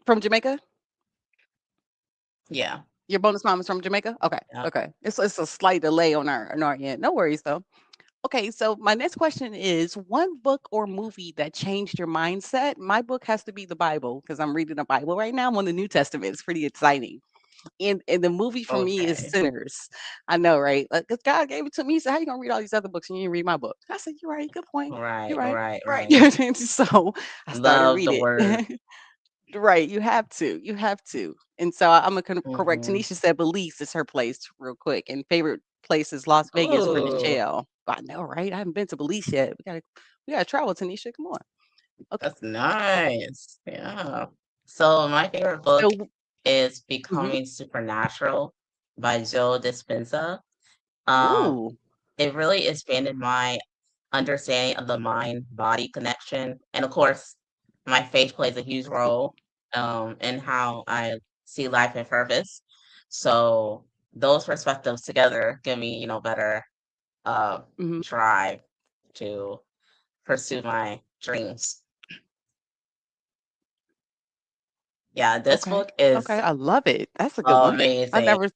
From Jamaica? Yeah. Your bonus mom is from Jamaica? Okay. Yep. Okay. It's a slight delay on our end. No worries though. Okay, so my next question is one book or movie that changed your mindset. My book has to be the Bible because I'm reading the Bible right now. I'm on the New Testament. It's pretty exciting. And the movie for me is Okay. Sinners. I know, right? Like, 'cause God gave it to me. He said, "How you gonna read all these other books and you didn't read my book?" I said, "You're right. Good point. You're Right, right. right, Right." right. So I started Love the reading. word. Right, you have to. You have to. And so I'm gonna correct. Mhm. Tanisha said Belize is her place, real quick, and favorite place is Las Vegas for Ooh, Michelle. I know, right? I haven't been to Belize yet. We gotta travel, Tanisha. Come on. Okay. that's nice. Yeah. So my favorite book So, is mhm. Becoming Supernatural by Joe Dispenza. Um, Ooh. it really expanded my understanding of the mind-body connection, and of course, my faith plays a huge role, in how I see life and purpose. So those perspectives together give me, better, uh, Mhm. drive to pursue my dreams. Yeah, this Okay. book Okay. is I love it. That's a good one. I amazing. never.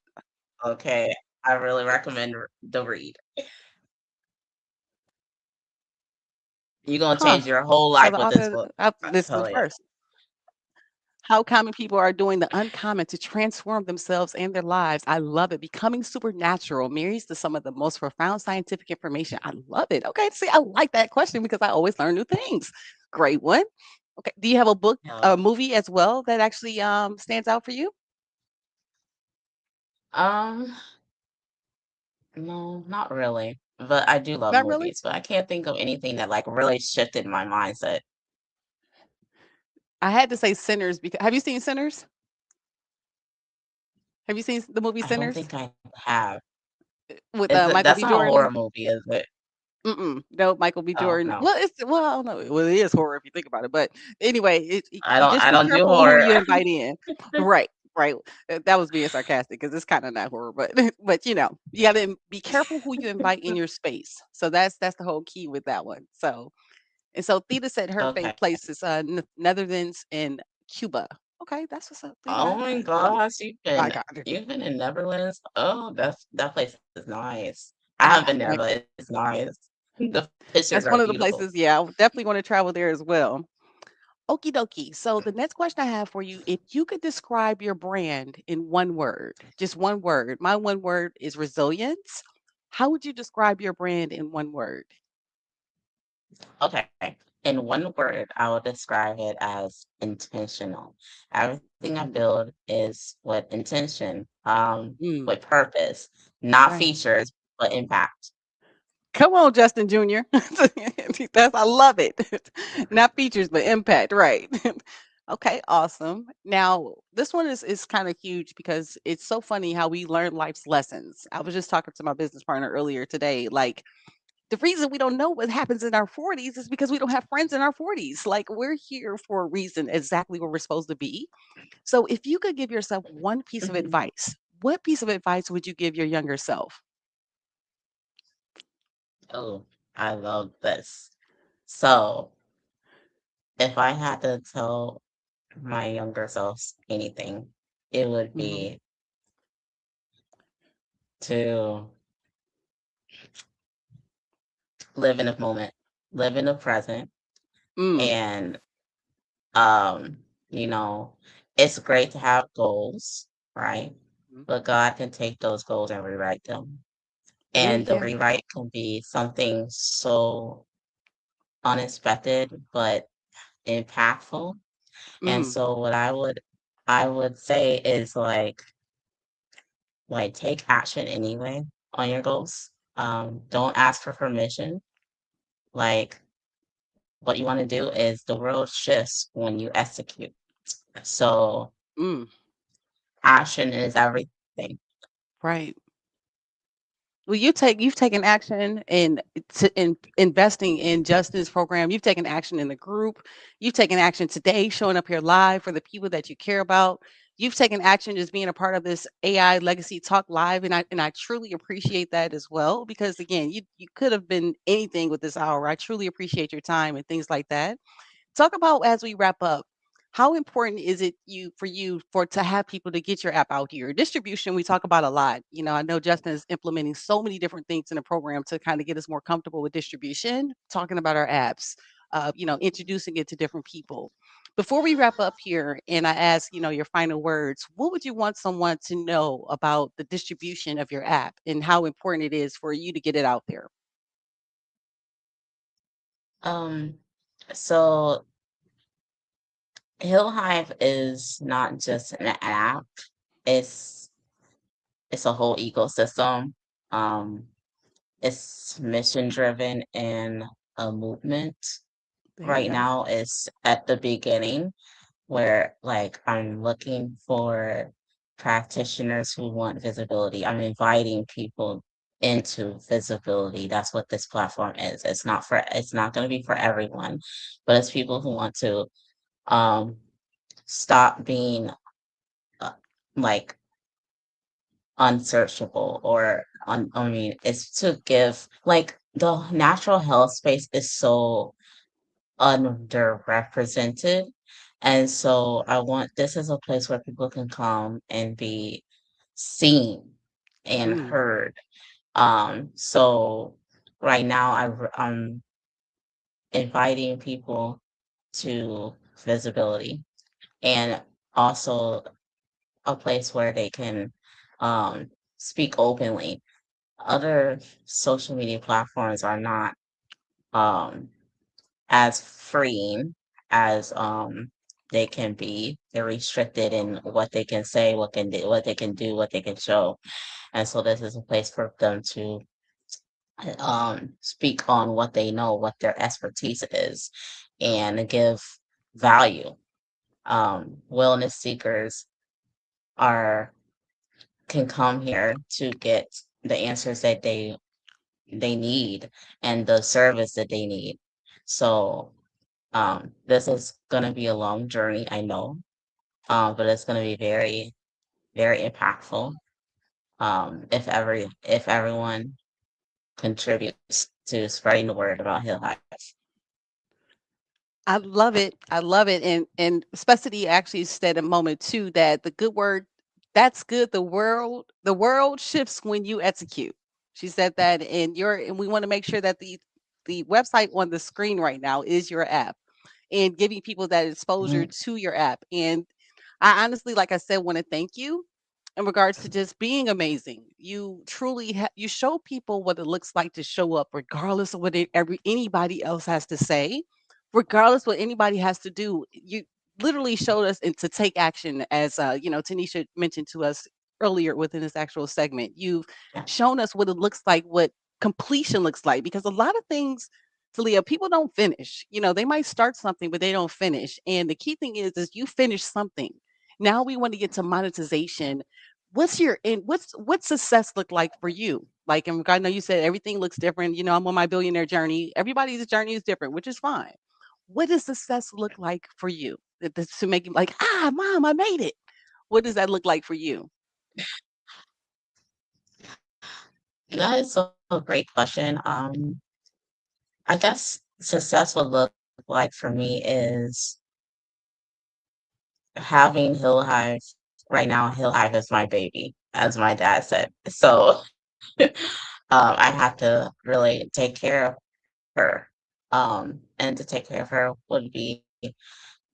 Okay, I really recommend the read. You're gonna Huh. change your whole So life the with this author. book. I This is the tell you. first. How common people are doing the uncommon to transform themselves and their lives. I love it. Becoming supernatural marries to some of the most profound scientific information. I love it. Okay, see, I like that question because I always learn new things. Great one. Okay, do you have a book, Yeah. a movie as well that actually stands out for you? Um, no, not really. But I do love Not really. movies, but I can't think of anything that like really shifted my mindset. I had to say Sinners because have you seen Sinners? Have you seen the movie I don't Sinners think I have. with Is it Michael that's B. not a horror Jordan? movie, is it? Mm-mm. No, Michael B. Oh, Jordan. no. Well, I don't know. Well, it is horror if you think about it. But anyway, you just I be don't do careful who horror. you invite in. Right, right. That was being sarcastic because it's kind of not horror, but but you got to be careful who you invite in your space. So that's the whole key with that one. So and so Theta said her Okay. favorite place is Netherlands and Cuba. Okay, that's what's up, Theta. Oh my I'm, gosh, I got it. you've been in Netherlands? Oh, that place is nice. I haven't been Ah, there, man, but it's nice. The pictures that's are one of the beautiful. places. Yeah, I definitely want to travel there as well. Okie dokie. So the next question I have for you, if you could describe your brand in one word, just one word. My one word is resilience. How would you describe your brand in one word? Okay. In one word, I would describe it as intentional. Everything I Mhm. build is with intention, Mm, with purpose, not right. features, but impact. Come on, Justin Jr. That's I love it. Not features, but impact, right? Okay, awesome. Now, this one is kind of huge because it's so funny how we learn life's lessons. I was just talking to my business partner earlier today. Like the reason we don't know what happens in our 40s is because we don't have friends in our 40s. Like we're here for a reason, exactly where we're supposed to be. So, if you could give yourself one piece of Mhm. advice, what piece of advice would you give your younger self? Oh, I love this. So, if I had to tell my younger self anything, it would Hmm. be to live in the moment, live in the present, Mm. and um, you know, it's great to have goals, right? Mhm. But God can take those goals and rewrite them. Yeah, And he the can. rewrite can be something so unexpected but impactful. And Mm. so what I would say is take action anyway on your goals. Don't ask for permission. Like what you want to do is the world shifts when you execute. So Mm. action is everything. Right. Well, you've taken action in investing in Justin's program. You've taken action in the group. You've taken action today, showing up here live for the people that you care about. You've taken action just being a part of this AI Legacy Talk Live, and I truly appreciate that as well. Because again, you could have been anything with this hour. I truly appreciate your time and things like that. Talk about as we wrap up, how important is it you for to have people to get your app out here? Distribution, we talk about a lot. You know, I know Justin is implementing so many different things in the program to kind of get us more comfortable with distribution, talking about our apps, introducing it to different people. Before we wrap up here and I ask, your final words, what would you want someone to know about the distribution of your app and how important it is for you to get it out there? Um, so HealHive is not just an app, it's it's a whole ecosystem. Um, it's mission driven and a movement. There you Right go. now it's at the beginning where I'm looking for practitioners who want visibility. I'm inviting people into visibility. That's what this platform is. It's not going to be for everyone, but it's people who want to um stop being uh, like unsearchable or I mean it's to give the natural health space is so underrepresented. And so I want this is a place where people can come and be seen and Mm, heard. So right now I'm inviting people to visibility and also a place where they can um, speak openly. Other social media platforms are not um, as freeing as they can be. They're restricted in what they can say, what they can do, what they can show. And so this is a place for them to speak on what they know, what their expertise is, and give value. Wellness seekers are can come here to get the answers that they need and the service that they need. So this is gonna be a long journey, I know, but it's gonna be very, very impactful. If everyone contributes to spreading the word about Hill High. I love it. I love it. And Specity actually said a moment too that the good word, that's good. The world shifts when you execute. She said that and we want to make sure that the website on the screen right now is your app. and giving people that exposure Mhm. to your app. And I honestly, like I said, want to thank you in regards to just being amazing. You truly you show people what it looks like to show up, regardless of what anybody else has to say, regardless what anybody has to do. You literally showed us and to take action, as Tanisha mentioned to us earlier within this actual segment. You've Yeah. shown us what it looks like, what completion looks like, because a lot of things, Talia, people don't finish. They might start something, but they don't finish. And the key thing is you finish something. Now we want to get to monetization. What's success look like for you? Like, and I know you said everything looks different. I'm on my billionaire journey. Everybody's journey is different, which is fine. What does success look like for you? To make you like, mom, I made it. What does that look like for you? That is a great question. I guess success would look like for me is having HealHive. Right now, HealHive is my baby, as my dad said. So I have to really take care of her. And to take care of her would be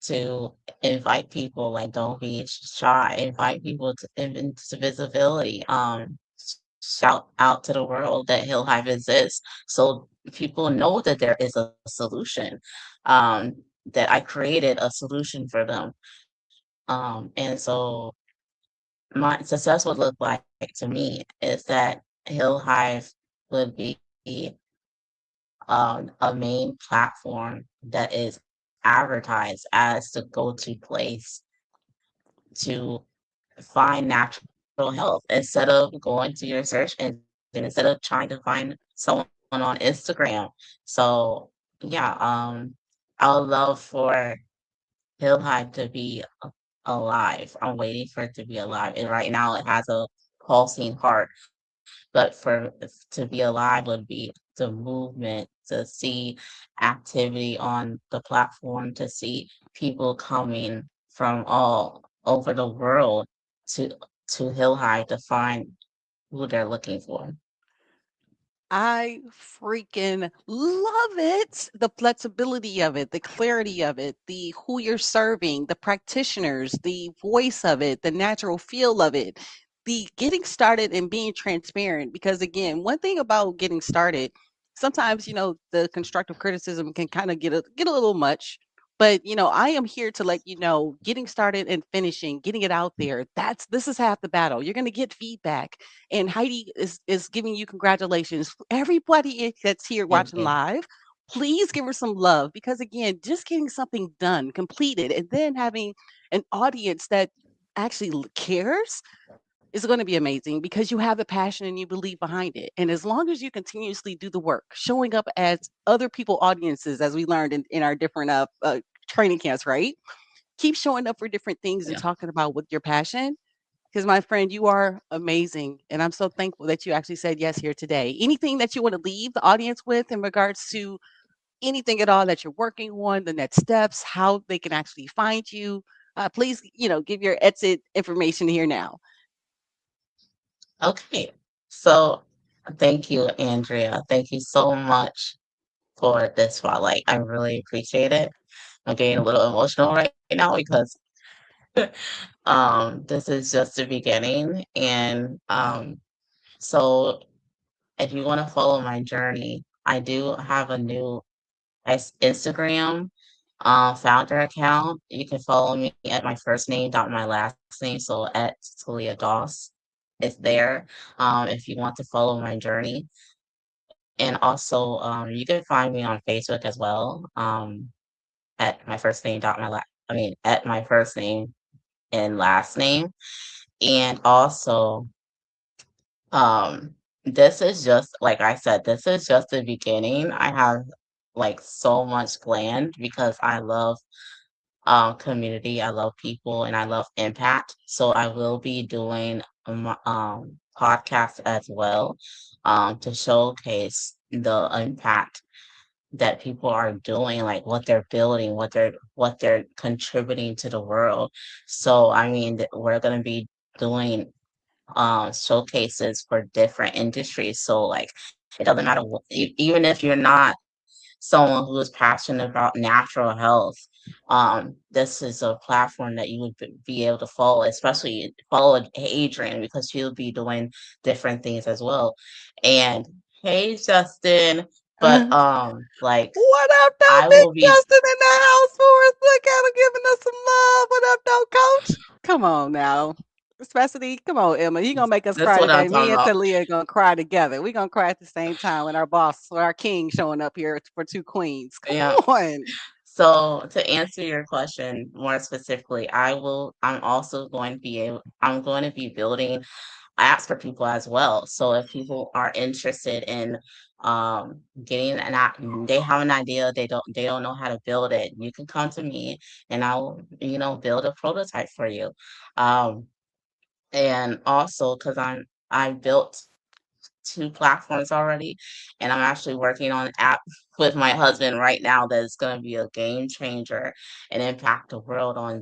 to invite people, like, don't be shy, invite people into visibility, shout out to the world that HealHive exists so people know that there is a solution, that I created a solution for them. And so my success would look like to me is that HealHive would be a main platform that is advertised as the go-to place to find natural health instead of going to your search engine, instead of trying to find someone on Instagram. So yeah, I would love for HealHive to be alive. I'm waiting for it to be alive. And right now it has a pulsing heart. But for to be alive would be the movement, to see activity on the platform, to see people coming from all over the world to HealHive to find who they're looking for. I freaking love it. The flexibility of it, the clarity of it, the who you're serving, the practitioners, the voice of it, the natural feel of it, the getting started and being transparent. Because again, one thing about getting started, sometimes the constructive criticism can kind of get a little much. But I am here to let you know, getting started and finishing, getting it out there. This is half the battle. You're going to get feedback, and Heidi is giving you congratulations. Everybody that's here Thank watching you. live, please give her some love, because again, just getting something done, completed, and then having an audience that actually cares is going to be amazing, because you have the passion and you believe behind it. And as long as you continuously do the work, showing up as other people audiences, as we learned in our different training camps, right? Keep showing up for different things and Yeah. talking about with your passion, because my friend, you are amazing. And I'm so thankful that you actually said yes here today. Anything that you want to leave the audience with in regards to anything at all that you're working on, the next steps, how they can actually find you? Please, give your exit information here now. Okay. So thank you, Andrea. Thank you so much for this spotlight. I really appreciate it. I'm getting a little emotional right now because this is just the beginning. And so if you want to follow my journey, I do have a new Instagram founder account. You can follow me at my first name dot my last name, so at Taliah Doss. It's there. If you want to follow my journey. And also you can find me on Facebook as well. At my first name dot my at my first name and last name. And also, this is just like I said, this is just the beginning. I have like so much planned because I love community, I love people, and I love impact. So I will be doing podcasts as well, to showcase the impact that people are doing, like what they're building, what they're contributing to the world. So I mean, we're gonna be doing showcases for different industries. So like it doesn't matter even if you're not someone who is passionate about natural health, this is a platform that you would be able to follow, especially follow Adrian because she'll be doing different things as well. And hey, Justin, but like What up, though, I Big will be. Justin in the house for us? Look at him giving us some love. What up, though, Coach? Come on now. Especially, come on, Emma. You gonna make us That's cry what I'm today. talking Me and about. Taliah gonna cry together. We gonna cry at the same time with our boss or our king showing up here for two queens. Yeah. Come on. So to answer your question more specifically, I'm also going to be I'm going to be building apps for people as well. So if people are interested in getting an app, they have an idea, they don't know how to build it, you can come to me and I'll, build a prototype for you. Um, and also because I built two platforms already, and I'm actually working on an app with my husband right now that is going to be a game changer and impact the world on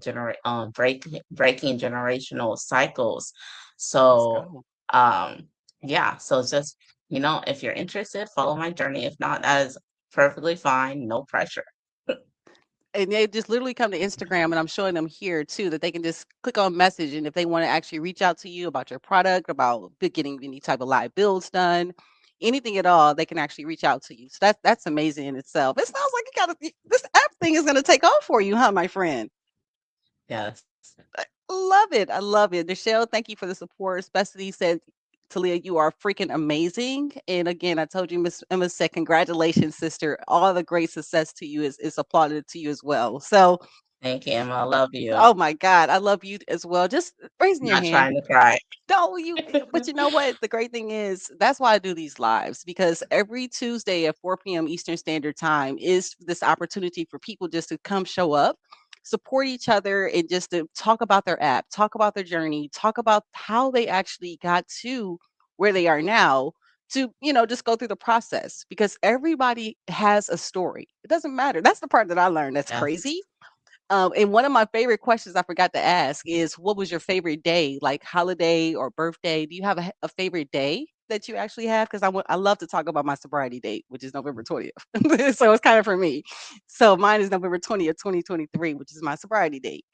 breaking generational cycles. Let's So, go. um, yeah, so just if you're interested, follow my journey. If not, that is perfectly fine. No pressure. And they just literally come to Instagram, and I'm showing them here too that they can just click on message, and if they want to actually reach out to you about your product, about getting any type of live builds done, anything at all, they can actually reach out to you. So that's amazing in itself. It sounds like this app thing is gonna take off for you, huh, my friend? Yes, Love it. I love it. Michelle, thank you for the support. Especially said, Talia, you are freaking amazing. And again, I told you, Miss Emma said, congratulations, sister. All the great success to you is applauded to you as well. So, thank you, Emma. I love you. oh my God, I love you as well. Just raising your Not hand. trying to cry. No, but you know what? The great thing is that's why I do these lives because every Tuesday at 4 p.m. Eastern Standard Time is this opportunity for people just to come show up, support each other, and just to talk about their app, talk about their journey, talk about how they actually got to where they are now to, just go through the process because everybody has a story. It doesn't matter. That's the part that I learned that's crazy. Yes. And one of my favorite questions I forgot to ask is, what was your favorite day, like holiday or birthday? Do you have a favorite day that you actually have? Because I love to talk about my sobriety date, which is November 20th. So it's kind of for me. So mine is November 20th, 2023, which is my sobriety date.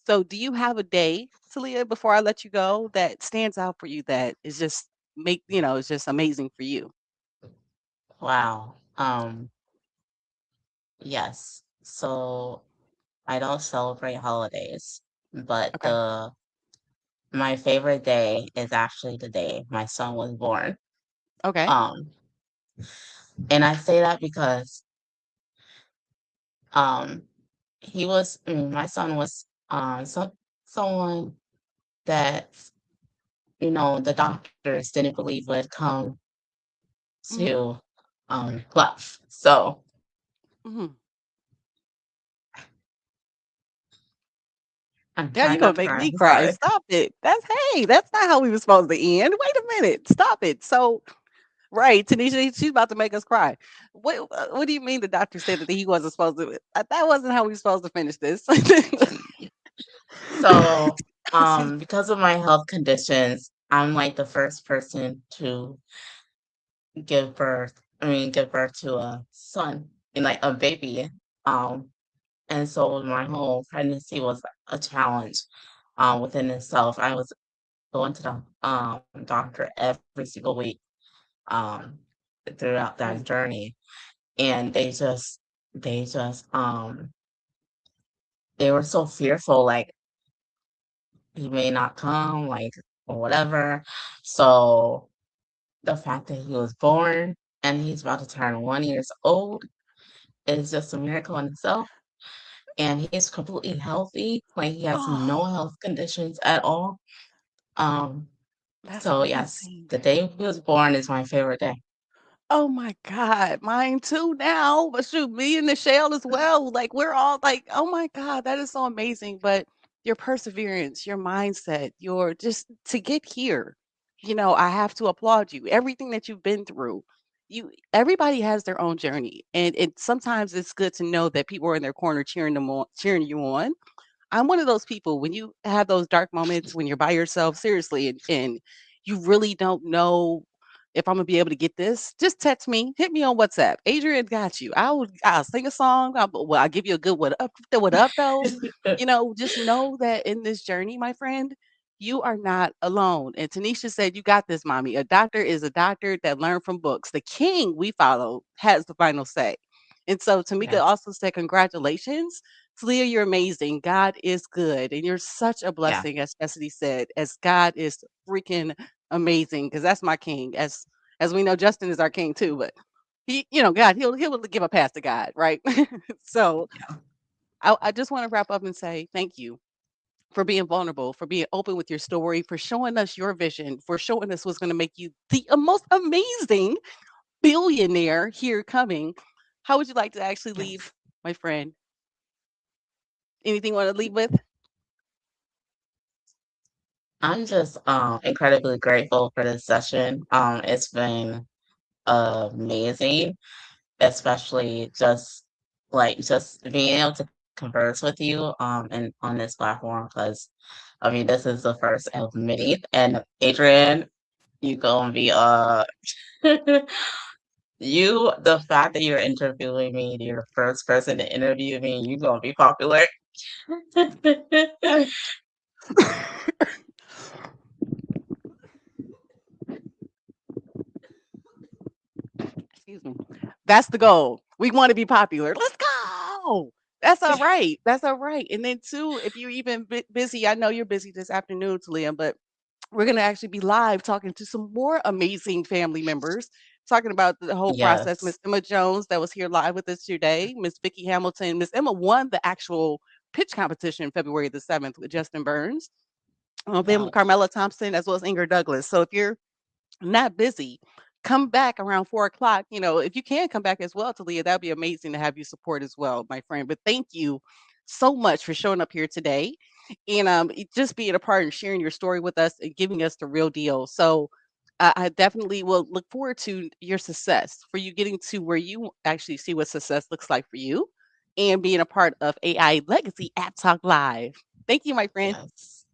So do you have a day, Talia, before I let you go, that stands out for you that is just is just amazing for you? Wow. Yes. So I don't celebrate holidays, but Okay. the my favorite day is actually the day my son was born. Okay. Um, and I say that because um my son was someone that the doctors didn't believe would come Hmm. to life. So Hmm. I'm Now you're trying gonna not to make cry. me I'm cry. sorry. Stop it. That's not how we were supposed to end. Wait a minute. Stop it. So, right, Tanisha, she's about to make us cry. What do you mean the doctor said that he wasn't supposed to? That wasn't how we were supposed to finish this. So because of my health conditions, I'm like the first person to give birth to a son and like a baby. Um, and so my whole pregnancy was a challenge within itself. I was going to the doctor every single week um, throughout that Mm, journey, and they just they were so fearful, like he may not come, like or whatever. So the fact that he was born and he's about to turn 1 years old is just a miracle in itself. And he's completely healthy. Like he has oh, no health conditions at all. Um, that's so yes, amazing. the day he was born is my favorite day. Oh my God, mine too now. But shoot, me and Michelle as well. Like we're all like, oh my God, that is so amazing. But your perseverance, your mindset, your just to get here, I have to applaud you. Everything that you've been through. Everybody has their own journey. And sometimes it's good to know that people are in their corner cheering you on. I'm one of those people when you have those dark moments when you're by yourself, seriously, and you really don't know if I'm gonna be able to get this, just text me, hit me on WhatsApp. Adrian got you. I'll sing a song. I'll give you a good what up though. Just know that in this journey, my friend, you are not alone. And Tanisha said, "You got this, mommy. A doctor is a doctor that learned from books. The king we follow has the final say." And so Tamika Yes. also said, "Congratulations, Talia, you're amazing. God is good, and you're such a Yeah. blessing," as Cassidy said, "as God is freaking amazing." Because that's my king. As we know, Justin is our king too, but God, he'll give a pass to God, right? So Yeah. I just want to wrap up and say thank you for being vulnerable, for being open with your story, for showing us your vision, for showing us what's going to make you the most amazing billionaire here coming. How would you like to actually Yes. leave, my friend? Anything you want to leave with? I'm just incredibly grateful for this session. It's been amazing, especially just being able to converse with you and on this platform because I mean this is the first of many. And Adrian, you gonna be the fact that you're interviewing me, you're the first person to interview me, you gonna be popular. Excuse me. That's the goal. We want to be popular. Let's go. That's all right. That's all right. And then too, if you're even busy, I know you're busy this afternoon, Talia, but we're going to actually be live talking to some more amazing family members, talking about the whole process. Yes, Miss Emma Jones, that was here live with us today. Miss Vicky Hamilton. Miss Emma won the actual pitch competition February the 7th with Justin Burns. Then wow, Carmela Thompson, as well as Inger Douglas. So if you're not busy, come back around 4 o'clock. If you can come back as well, Talia, that'd be amazing to have you support as well, my friend. But thank you so much for showing up here today and just being a part and sharing your story with us and giving us the real deal. So I definitely will look forward to your success for you getting to where you actually see what success looks like for you and being a part of AI Legacy App Talk Live. Thank you, my friend. yes.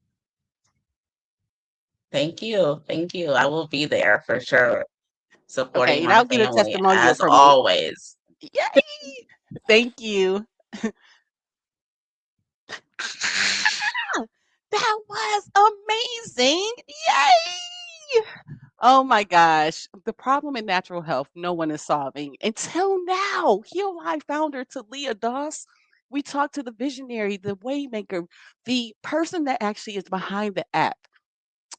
Thank you, thank you. I will be there for sure, Okay, supporting and my I'll get a family testimonial as from you. always. Yay! Thank you. Ah, that was amazing. Yay! Oh my gosh. The problem in natural health, no one is solving until now. HealHive founder Taliah Doss. We talked to the visionary, the waymaker, the person that actually is behind the app.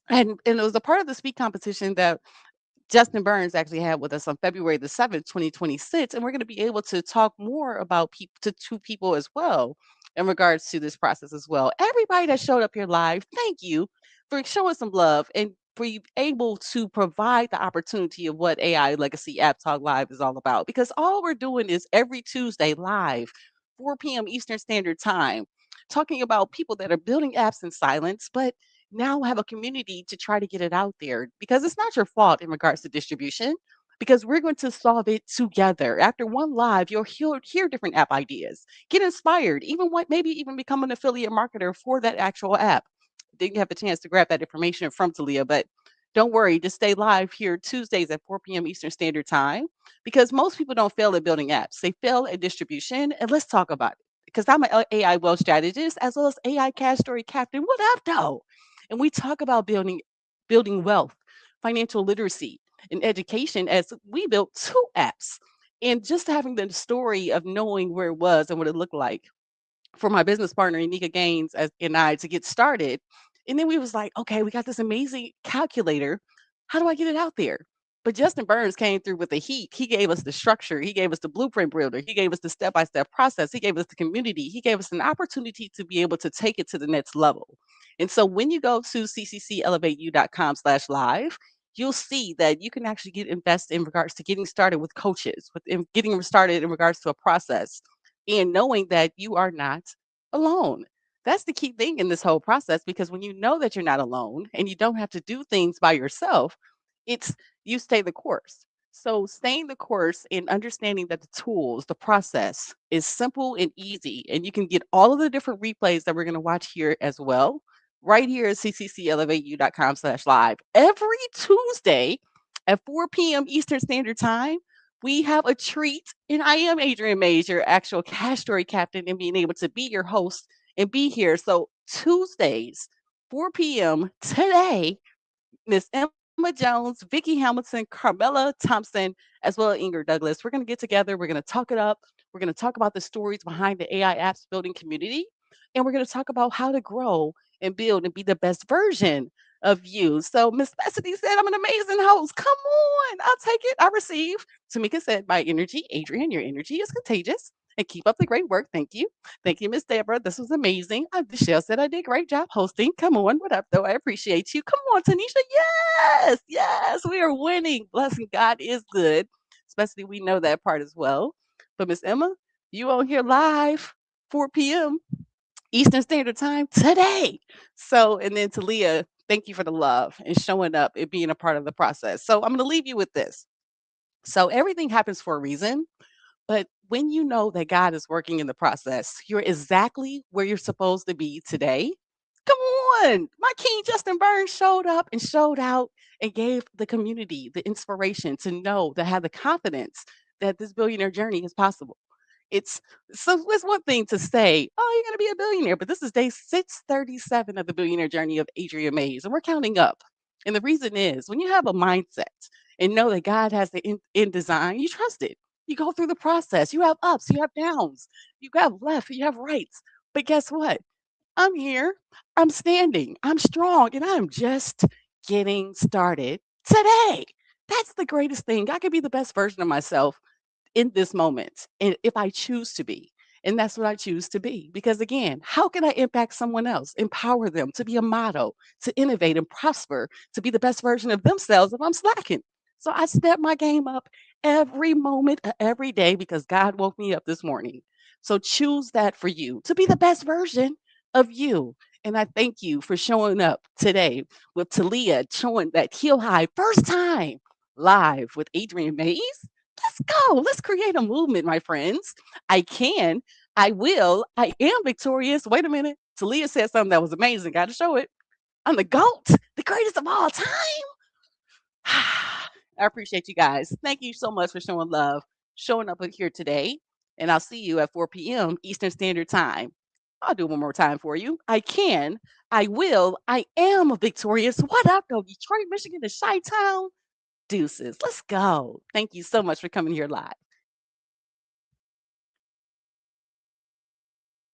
And it was a part of the speak competition that Justin Burns actually had with us on February the 7th, 2026. And we're going to be able to talk more about to two people as well in regards to this process as well. Everybody that showed up here live, thank you for showing some love and for you able to provide the opportunity of what AI Legacy App Talk Live is all about. Because all we're doing is every Tuesday live, 4 p.m. Eastern Standard Time, talking about people that are building apps in silence, but now have a community to try to get it out there because it's not your fault in regards to distribution because we're going to solve it together. After one live, you'll hear different app ideas, get inspired, even what maybe even become an affiliate marketer for that actual app. Didn't have the chance to grab that information from Talia, but don't worry, just stay live here Tuesdays at 4 p.m. Eastern Standard Time because most people don't fail at building apps. They fail at distribution. And let's talk about it because I'm an AI wealth strategist as well as AI cash story captain. What up, though? And we talk about building wealth, financial literacy, and education as we built two apps. And just having the story of knowing where it was and what it looked like for my business partner, Anika Gaines, and I to get started. And then we was like, okay, we got this amazing calculator. How do I get it out there? But Justin Burns came through with the heat. He gave us the structure. He gave us the blueprint builder. He gave us the step-by-step process. He gave us the community. He gave us an opportunity to be able to take it to the next level. And so when you go to cccelevateyou.com/live, you'll see that you can actually get invest in regards to getting started with coaches, with getting started in regards to a process and knowing that you are not alone. That's the key thing in this whole process because when you know that you're not alone and you don't have to do things by yourself, it's you stay the course. So staying the course and understanding that the tools, the process is simple and easy, and you can get all of the different replays that we're going to watch here as well, right here at cccelevateyou.com/live every Tuesday At 4 p.m. Eastern Standard Time, we have a treat, and I am Adrian Mays, your actual cash story captain, and being able to be your host and be here. So Tuesdays, 4 p.m. today, Miss Emma Jones, Vicky Hamilton, Carmela Thompson, as well as Inger Douglas. We're going to get together. We're going to talk it up. We're going to talk about the stories behind the AI apps building community. And we're going to talk about how to grow and build and be the best version of you. So Miss Bethany said, I'm an amazing host. Come on. I'll take it. I receive. Tamika said, my energy, Adrian, your energy is contagious. And keep up the great work. Thank you. Thank you, Miss Deborah. This was amazing. Michelle said I did a great job hosting. Come on. What up, though? I appreciate you. Come on, Tanisha. Yes. Yes. We are winning. Blessing God is good. Especially we know that part as well. But Miss Emma, you on here live, 4 p.m. Eastern Standard Time today. So, and then Taliah, thank you for the love and showing up and being a part of the process. So, I'm going to leave you with this. So, everything happens for a reason. But when you know that God is working in the process, you're exactly where you're supposed to be today. Come on. My King Justin Burns showed up and showed out and gave the community the inspiration to know, to have the confidence that this billionaire journey is possible. It's so it's one thing to say, "Oh, you're going to be a billionaire," but this is day 637 of the billionaire journey of Adrian Mays, and we're counting up. And the reason is when you have a mindset and know that God has the in design, you trust it. You go through the process. You have ups, you have downs, you have left, you have rights. But guess what? I'm here. I'm standing. I'm strong, and I'm just getting started today. That's the greatest thing. I could be the best version of myself in this moment and if I choose to be. And that's what I choose to be. Because again, how can I impact someone else, empower them to be a model, to innovate and prosper, to be the best version of themselves if I'm slacking? So I step my game up every moment of every day because God woke me up this morning. So choose that for you to be the best version of you. And I thank you for showing up today with Taliah showing that HealHive first time live with Adrian Mays. Let's go. Let's create a movement, my friends. I can. I will. I am victorious. Wait a minute. Talia said something that was amazing. Got to show it. I'm the GOAT, the greatest of all time. I appreciate you guys. Thank you so much for showing love, showing up here today. And I'll see you at 4 p.m. Eastern Standard Time. I'll do it one more time for you. I can. I will. I am victorious. What up, though? Detroit, Michigan, the Chi Town. Deuces. Let's go. Thank you so much for coming here live.